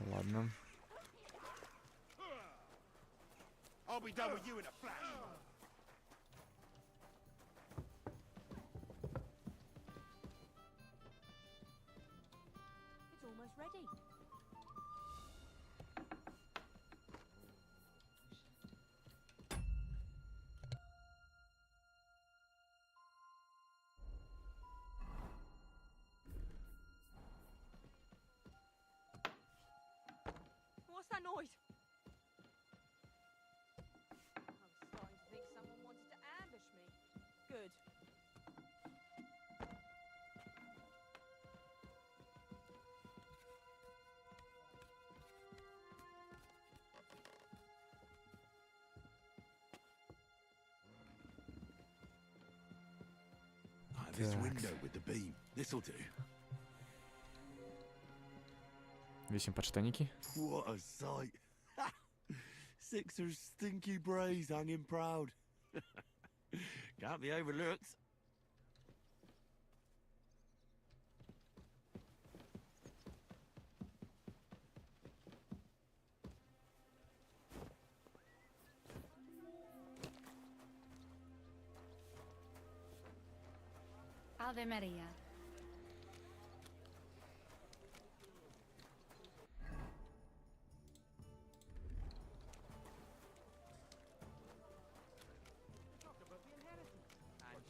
Ладно. I'll be done with you in a flash. It's almost ready. What's that noise? I was starting to think someone wanted to ambush me. Good. This window with the beam. This'll do. Весим подштанники. What a sight. Sixer's stinky brays hanging proud. Can't be overlooked. Ave Maria.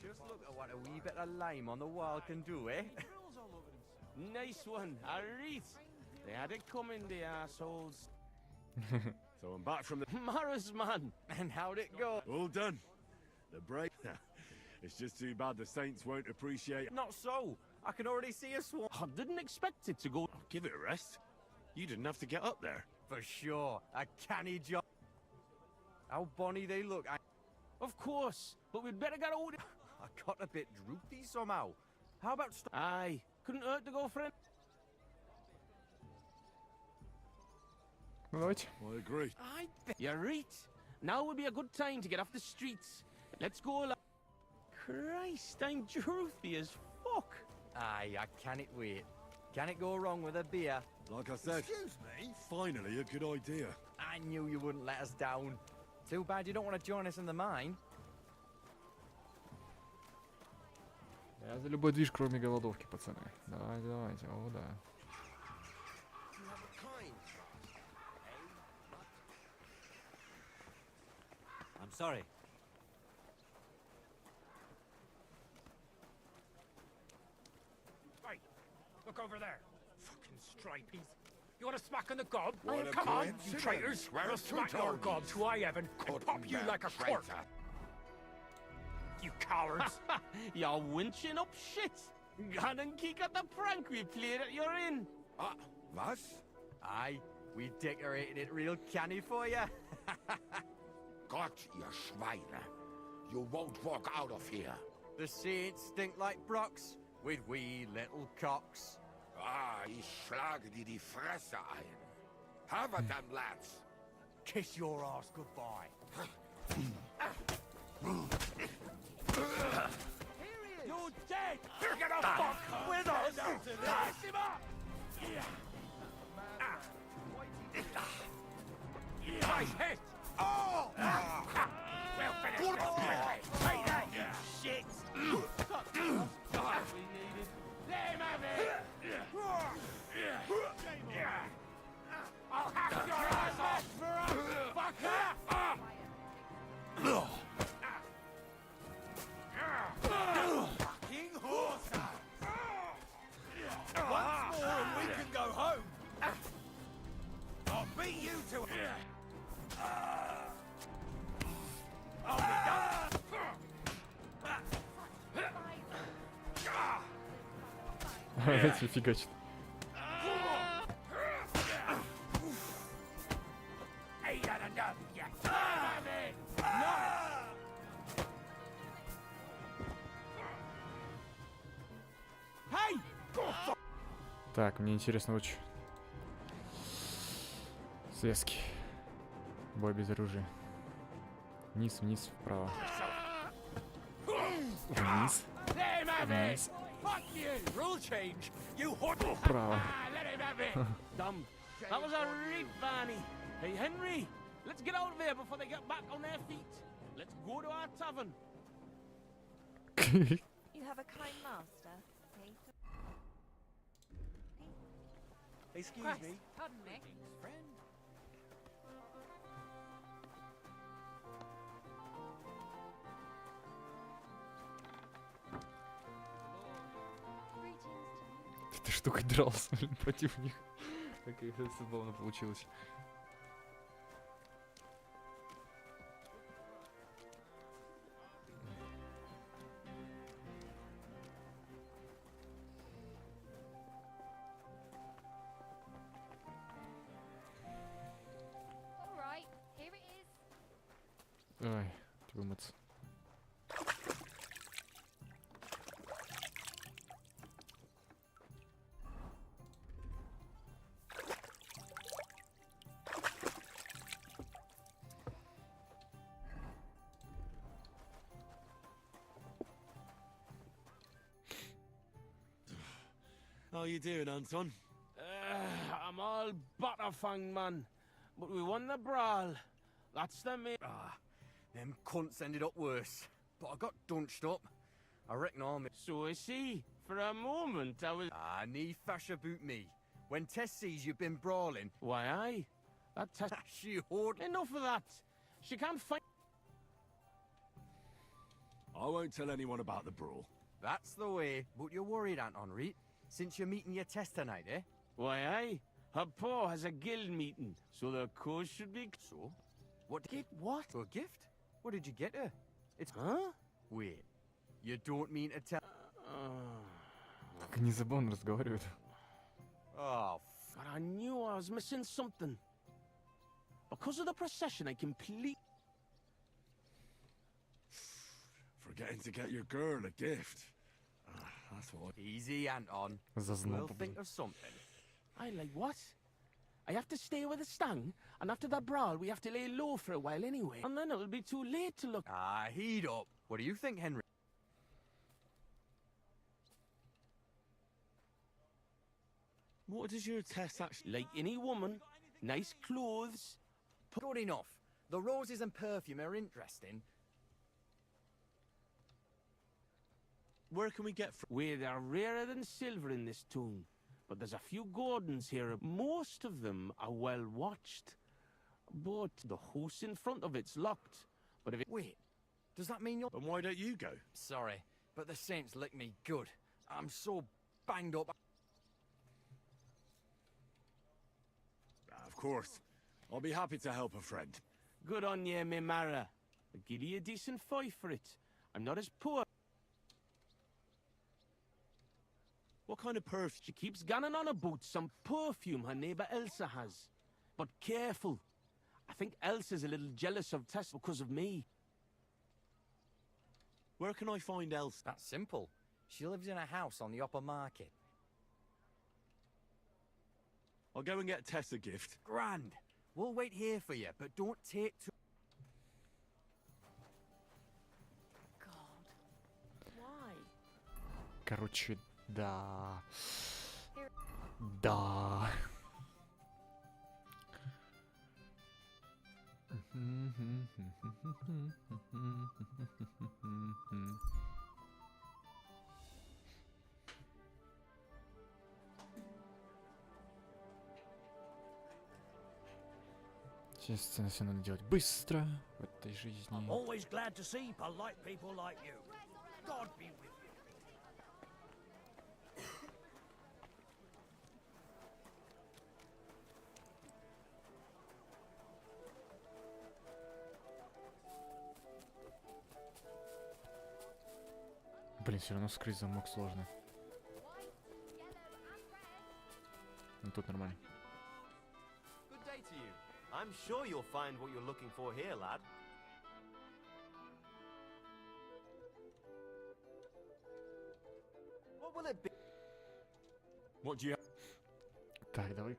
Just look at what a wee bit of lime on the wall can do, eh? Nice one, a wreath. They had it coming, the assholes. So I'm back from the Morris, man. And how'd it go? All done. The break. It's just too bad the Saints won't appreciate. Not so. I can already see a swarm. I didn't expect it to go. Oh, give it a rest. You didn't have to get up there. For sure. A canny job. How bonny they look. Of course, but we'd better get out. I got a bit droopy somehow. How about Aye, couldn't hurt to go for it. Ну давайте. I agree. You're right. Now would be a good time to get off the streets. Let's go. Christ, I'm droopy as fuck. Aye, I can't wait. Can it go wrong with a beer? Like I said, Excuse me? finally a good idea. I knew you wouldn't let us down. Too bad you don't want to join us in the mine. Я за любой движ, кроме голодовки, пацаны. Давайте, давайте, о да. I'm sorry. Hey, look over there. Fucking stripies. You want to smack on the gob? What a Come on, you coincidence. traitors. Where's We'll smack your Tutorials? gob to I Evan and pop you like a cork. You cowards. You're winching up shit. Gone and kick at the prank we played at your inn. Was? Aye, we decorated it real canny for you. Gott, ihr Schweine. You won't walk out of here. The saints stink like brocks with wee little cocks. Ich schlage dir die Fresse ein. Have a damn lads. Kiss your ass goodbye. You're dead. You're gonna fuck with us. Slice him up. Nice hit. Oh! We'll finish this quickly. Take that, you shit. Let him have it. I'll hack your ass off for us, fucker. Fucking horse. Once more and we can go home. I'll beat you to it. I'll be done. Эти фигачат. Ain't that enough, you son of it? Nice. Hey! Так, мне интересно очень. Связки. Бой без оружия. Вниз, вниз, вправо. Вниз. Вниз. Fuck you! Rule change! You whore! Вправо. Let have it! Dumb. That was a real Barney. Hey, Henry, let's get out of here before they get back on their feet. Let's go to our tavern. You have a kind master, eh? Excuse Christ, me. pardon me. Friend. Этой штукой дрался, блин, против них. Как это забавно получилось. Ай, тебе мыться. How you doing, Anton? I'm all butterfang, man. But we won the brawl. That's the main. Them cunts ended up worse. But I got dunched up. I reckon I'm... So I see. For a moment, I was... need fash about me. When Tess sees you've been brawling... Why, aye. That Tess... she hoard... Enough of that. She can't fight... I won't tell anyone about the brawl. That's the way. But you're worried, Anton, right? Since you're meeting your Tess tonight, eh? Why, aye. Her paw has a guild meeting, so the cause should be... So? What? Get what? A gift? What did you get her? It's... Huh? Wait. You don't mean to tell... Как они забавно разговаривают. Oh, but I knew I was missing something. Because of the procession, I complete... Forgetting to get your girl a gift. That's what... Easy, Anton. Зазнал, We'll think of something. I like what? I have to stay with the stang, and after that brawl, we have to lay low for a while anyway. And then it'll be too late to look... Heat up. What do you think, Henry? What does your Tess actually... Like any woman, nice clothes... Good enough. The roses and perfume are interesting. Where can we get... Where they're rarer than silver in this town. But there's a few gardens here. Most of them are well watched. But the house in front of it's locked. But if it... Wait, does that mean you're... And why don't you go? Sorry, but the saints licked me good. I'm so banged up. Of course. I'll be happy to help a friend. Good on ye, me Mara. I'll give you a decent fight for it. I'm not as poor. What kind of perfume? She keeps ganning on about some perfume her neighbour Elsa has. But careful. I think Elsa's a little jealous of Tess because of me. Where can I find Elsa? That's simple. She lives in a house on the upper market. I'll go and get Tess a gift. Grand. We'll wait here for you, but don't take too... God. Why? Короче, да. Да. Естественно, все надо делать быстро в этой жизни. I'm always glad to see polite people like you. God be with you. Блин, все равно вскрыть замок сложно. Ну тут нормально. Good day to you. I'm sure you'll find what you're looking for here, lad. What will it be? What do you... Так, давай.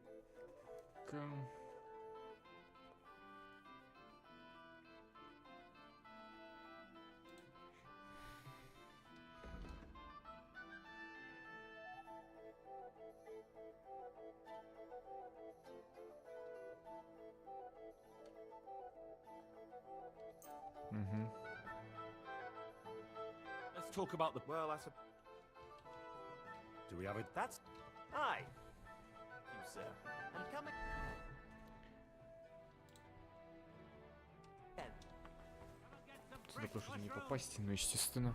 Угу. Let's talk about the... Well, I suppose... Do we have it? That's... Aye. You, sir. And coming... Сюда тоже не попасть, но естественно.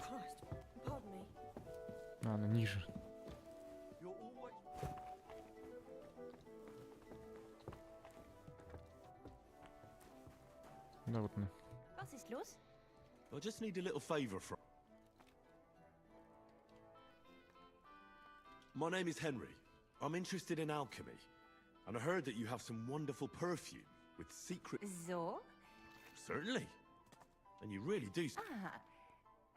Christ, pardon me. Она ниже. Да, вот она. Was ist los? I just need a little favour from... My name is Henry. I'm interested in alchemy. And I heard that you have some wonderful perfume with secret... So? Certainly. And you really do... Ah,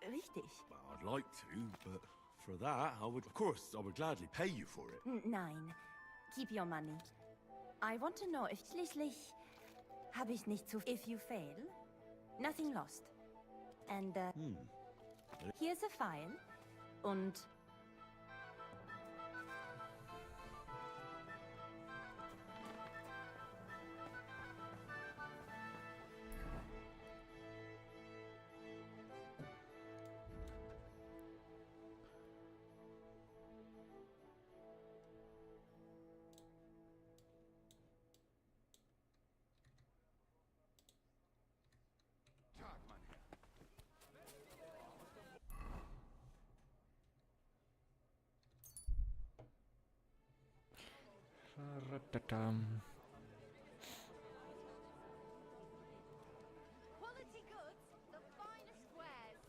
richtig. Well, I'd like to, but for that, I would... Of course, I would gladly pay you for it. Nein. Keep your money. I want to know if schließlich habe ich nicht zu... If you fail, nothing lost. And, here's a file. Und... Ра-та-там. Quality goods, the finest wares.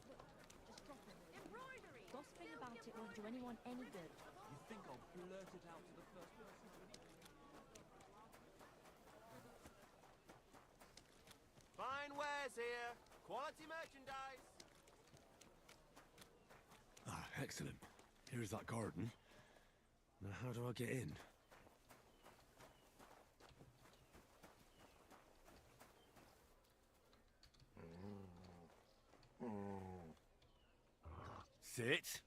Just drop it. Embroidery. Gossiping about it won't do anyone any good. You think I'll blurt it out to the first person? Fine wares here. Quality merchandise. Ah, excellent. Here's that garden. Now, how do I get in? Sit.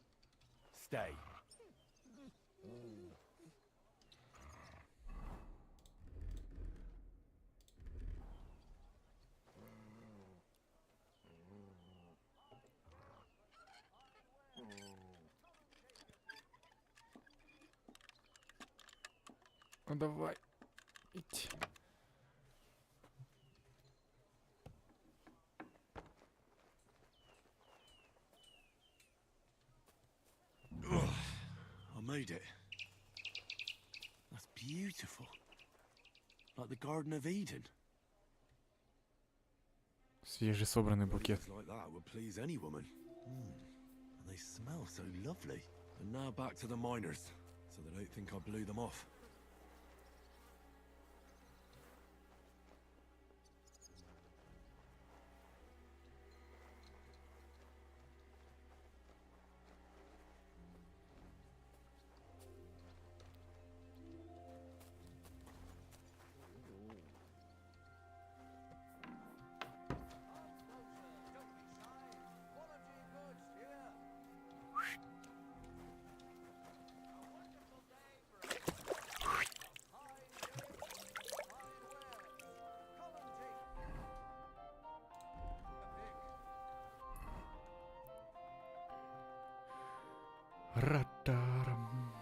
Stay. Ну давай. Идь. I made it. That's beautiful. Like the Garden of Eden. Свежесобранный букет. Like that would please any woman. And they smell so lovely. And now back to the miners, so they don't think I blew them off. Ратарам.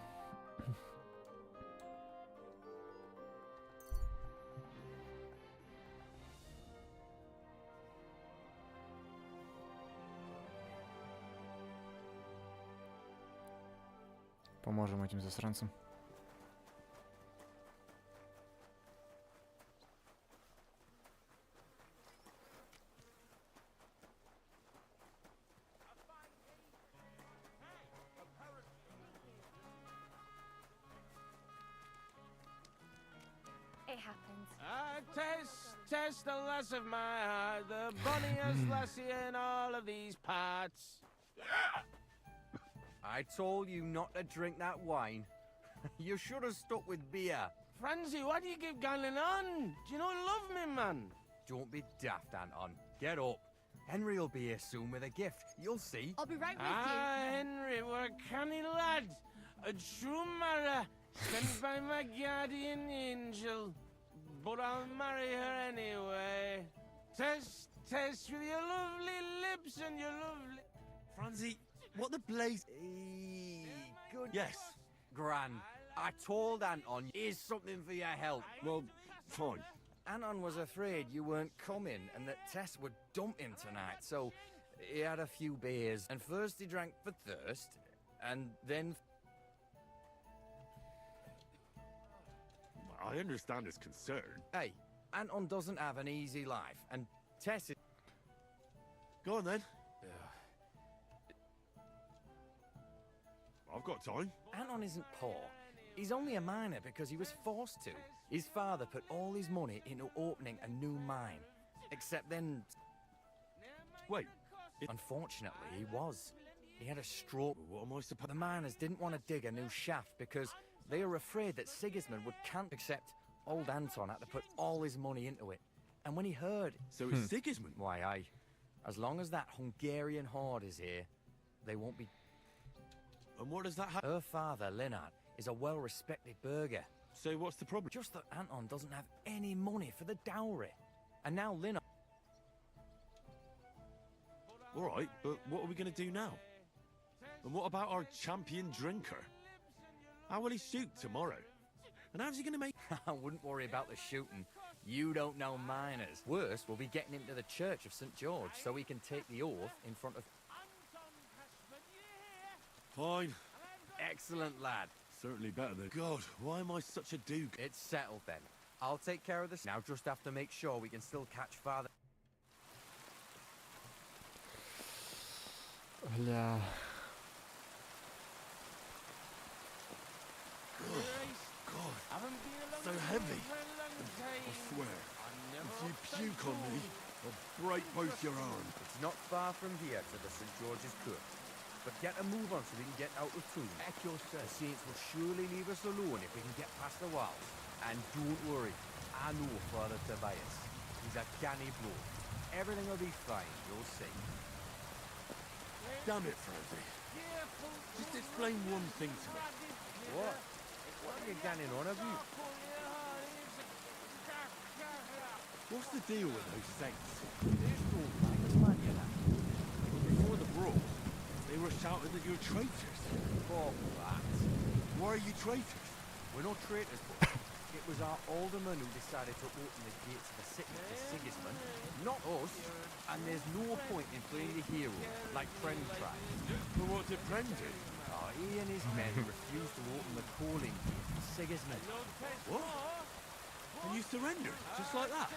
Поможем этим засранцам. happened. Tess, the lass of my heart, the bonniest lassie in all of these parts. I told you not to drink that wine. You should have stuck with beer. Francie, what do you keep going on? Do you not love me, man? Don't be daft, Anton. Get up. Henry will be here soon with a gift. You'll see. I'll be right with you. Henry, what a canny lad. A true marrow, sent by my guardian angel. But I'll marry her anyway. Tess, with your lovely lips and your lovely... Francie, what the blaze... Good. Yes. Gran, I told Anton, here's something for your help. Well, fine. Anton was afraid you weren't coming and that Tess would dump him tonight, so he had a few beers. And first he drank for thirst, and then... I understand his concern. Hey, Anton doesn't have an easy life, and Tess is... Go on then. I've got time. Anton isn't poor. He's only a miner because he was forced to. His father put all his money into opening a new mine. Except then... Wait. Unfortunately, he was. He had a stroke. What am I supposed... The miners didn't want to dig a new shaft because they were afraid that Sigismund would camp, except old Anton had to put all his money into it. And when he heard... So it's Sigismund? Why, aye. As long as that Hungarian horde is here, they won't be... And what does that have? Her father, Lennart, is a well-respected burgher. So what's the problem? Just that Anton doesn't have any money for the dowry. And now Lennart... All right, but what are we going to do now? And what about our champion drinker? How will he shoot tomorrow? And how's he going to make... I wouldn't worry about the shooting. You don't know miners. Worse, we'll be getting him to the Church of St. George so he can take the oath in front of... Fine. Excellent, lad. Certainly better than... God, why am I such a duke? It's settled then. I'll take care of this. Now just have to make sure we can still catch Father... Бля. God, so heavy. I swear, if you puke on me, I'll break both your arms. It's not far from here to the St. George's Court. But get a move on so we can get out of town. At your service. The Saints will surely leave us alone if we can get past the walls. And don't worry, I know Father Tobias. He's a canny bloke. Everything will be fine, you'll see. Damn it, Francie. Just explain one thing to me. What? What are you getting on about? What's the deal with those saints? There's no man, you know. Before the brawl, they were shouting that you're traitors. Oh, that. Why are you traitors? We're not traitors, but it was our alderman who decided to open the gates of the city to Sigismund, not us. And there's no point in playing the hero, like Pren tried. But what did Pren do? Oh, he and his men refused to open the calling gate for Sigismund. What? And you surrendered, just like that?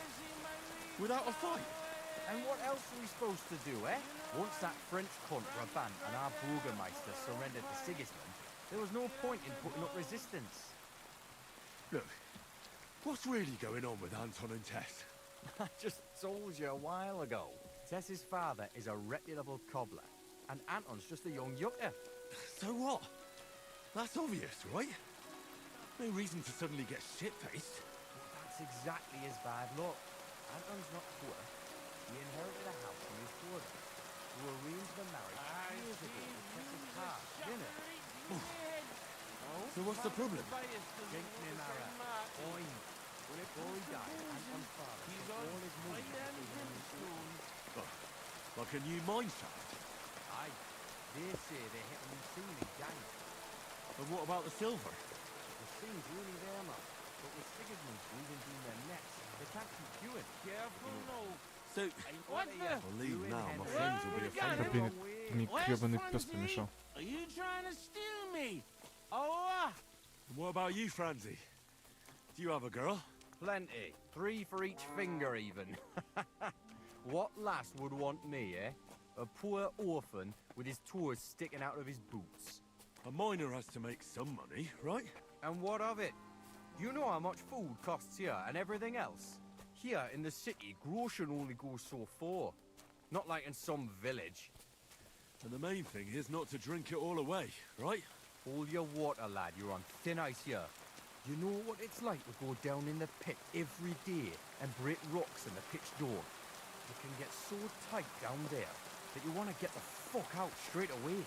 Without a fight? And what else are we supposed to do, eh? Once that French cunt Raban and our Burgermeister surrendered to Sigismund, there was no point in putting up resistance. Look, what's really going on with Anton and Tess? I just told you a while ago. Tess's father is a reputable cobbler, and Anton's just a young yucker. So what? That's obvious, right? No reason to suddenly get shit-faced. That's exactly his bad luck. Anton's not poor. He inherited a house from his brother, who arranged the marriage years ago with Tess's car, didn't it? So what's the problem? Jinknimara. Fine. Before he died, Anton's father took all his money Like a new mine shaft? Aye. They say they hit a new ceiling down. And what about the silver? The thing's really there, man. But with Sigismund's weaving in their nets, they can't keep doing. Careful, no. So, I'll leave now. My friends will be Чтобы offended. мне гребаный пес помешал. Are you trying to steal me? Oh! And what about you, Francie? Do you have a girl? Plenty. 3 for each finger, even. What lass would want me, eh? A poor orphan with his toes sticking out of his boots. A miner has to make some money, right? And what of it? Do you know how much food costs here and everything else? Here in the city, grocery only goes so far. Not like in some village. And the main thing is not to drink it all away, right? Hold your water, lad. You're on thin ice here. You know what it's like to go down in the pit every day and break rocks in the pitch door? It can get so tight down there that you want to get the fuck out straight away.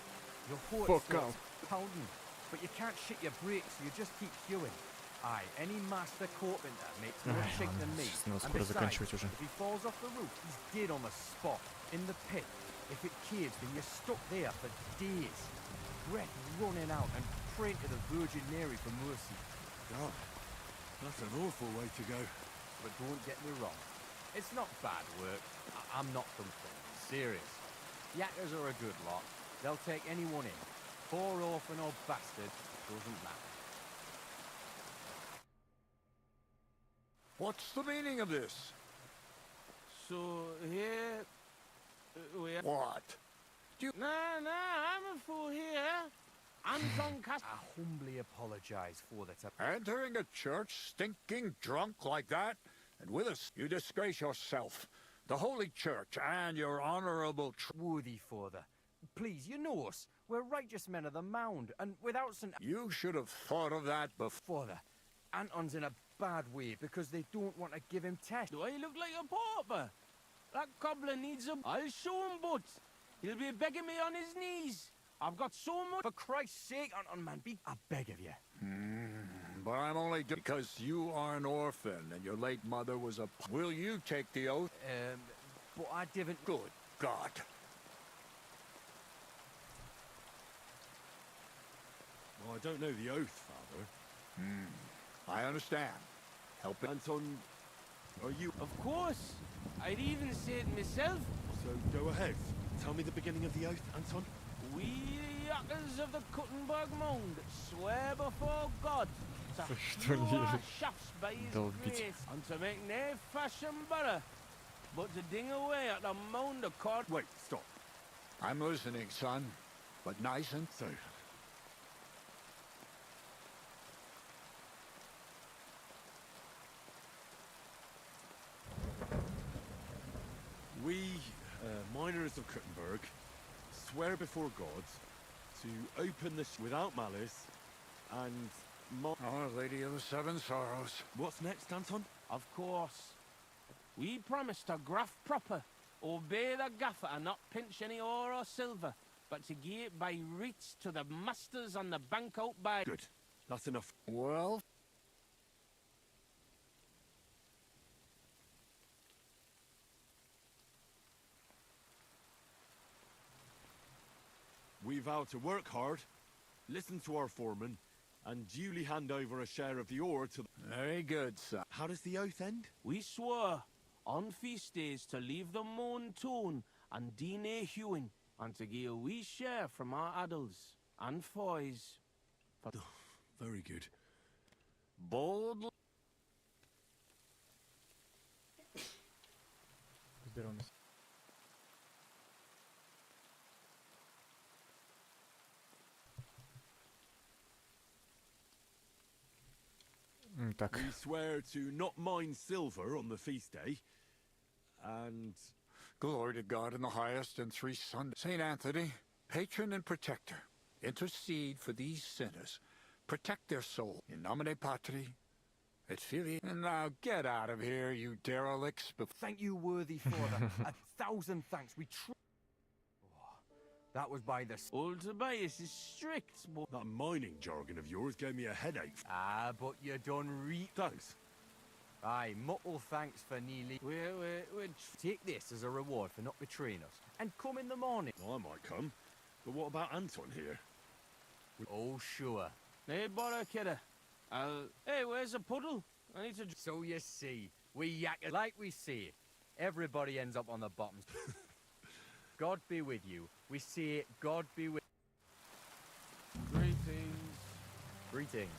Your heart starts pounding, but you can't shit your brakes, so you just keep queuing. Aye, any master carpenter makes more shake than me. And besides, if he falls off the roof, he's dead on the spot, in the pit. If it caves, then you're stuck there for days. Breath running out and praying to the Virgin Mary for mercy. God, that's an awful way to go. But don't get me wrong, it's not bad work. I'm not complaining, serious. Yakkers are a good lot. They'll take anyone in. Poor orphan or bastard, doesn't matter. What's the meaning of this? So here we are. What? Nah, I'm a fool here. Anton Cast. I humbly apologize for that. Entering a church stinking drunk like that? And with us, you disgrace yourself, the Holy Church, and your honorable worthy father. Please, you know us. We're righteous men of the mound, and without St. You should have thought of that before. Father, Anton's in a bad way because they don't want to give him tests. Do I look like a pauper? That cobbler needs a... I'll show him, but he'll be begging me on his knees. I've got so much... For Christ's sake, Anton, man, I beg of you. But I'm only because you are an orphan and your late mother was a... Will you take the oath? But I didn't... Good God. Well, I don't know the oath, Father. I understand. Help it. Anton, are you... Of course. I'd even say it myself. So go ahead. Tell me the beginning of the oath, Anton. We, the yakkers of the Kuttenberg Mound, swear before God to hew our shafts by his grace, and to make no fashion better, but to ding away at the mound of cord. Wait, stop. I'm listening, son, but nice and so. We, miners of Kuttenberg, swear before God to open this without malice and... Our Lady of the Seven Sorrows. What's next, Anton? Of course. We promise to graft proper, obey the gaffer and not pinch any ore or silver, but to give it by wreaths to the masters on the bank out by... Good. That's enough. Well... We vow to work hard, listen to our foreman, and duly hand over a share of the ore to... Very good, son. How does the oath end? We swore on feast days to leave the moon tune and do nae hewing, and to give a wee share from our addles and foys. Very good. Bold... We swear to not mine silver on the feast day, and... Glory to God in the highest and three Sundays. Saint Anthony, patron and protector, intercede for these sinners. Protect their soul. In nomine Patri, et Filii. And now get out of here, you derelicts. Thank you, worthy father. 1,000 thanks. We That was by the... Old Tobias is strict, but... That mining jargon of yours gave me a headache. Ah, but you done Thanks. Aye, muckle thanks for nearly... We're... Take this as a reward for not betraying us. And come in the morning. Well, I might come. But what about Anton here? Oh, sure. Hey, bother, kidder. Hey, where's the puddle? I need to... So you see, we yak it like we say. Everybody ends up on the bottom. God be with you. We say, God be with... Greetings. Greetings.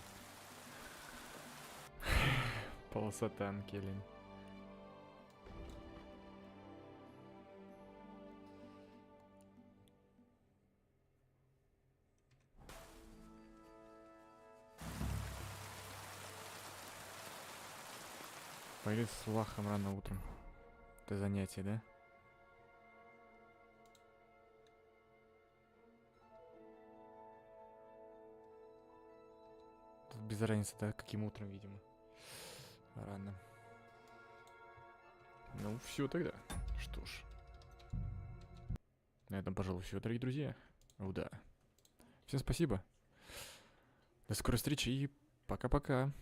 Полосата, Анкелин. Пойду с лахом рано утром. Это занятие, да? Тут без разницы, да, каким утром, видимо. Рано. Ну, все тогда. Что ж. На этом, пожалуй, все, дорогие друзья. Да. Всем спасибо. До скорой встречи и пока-пока.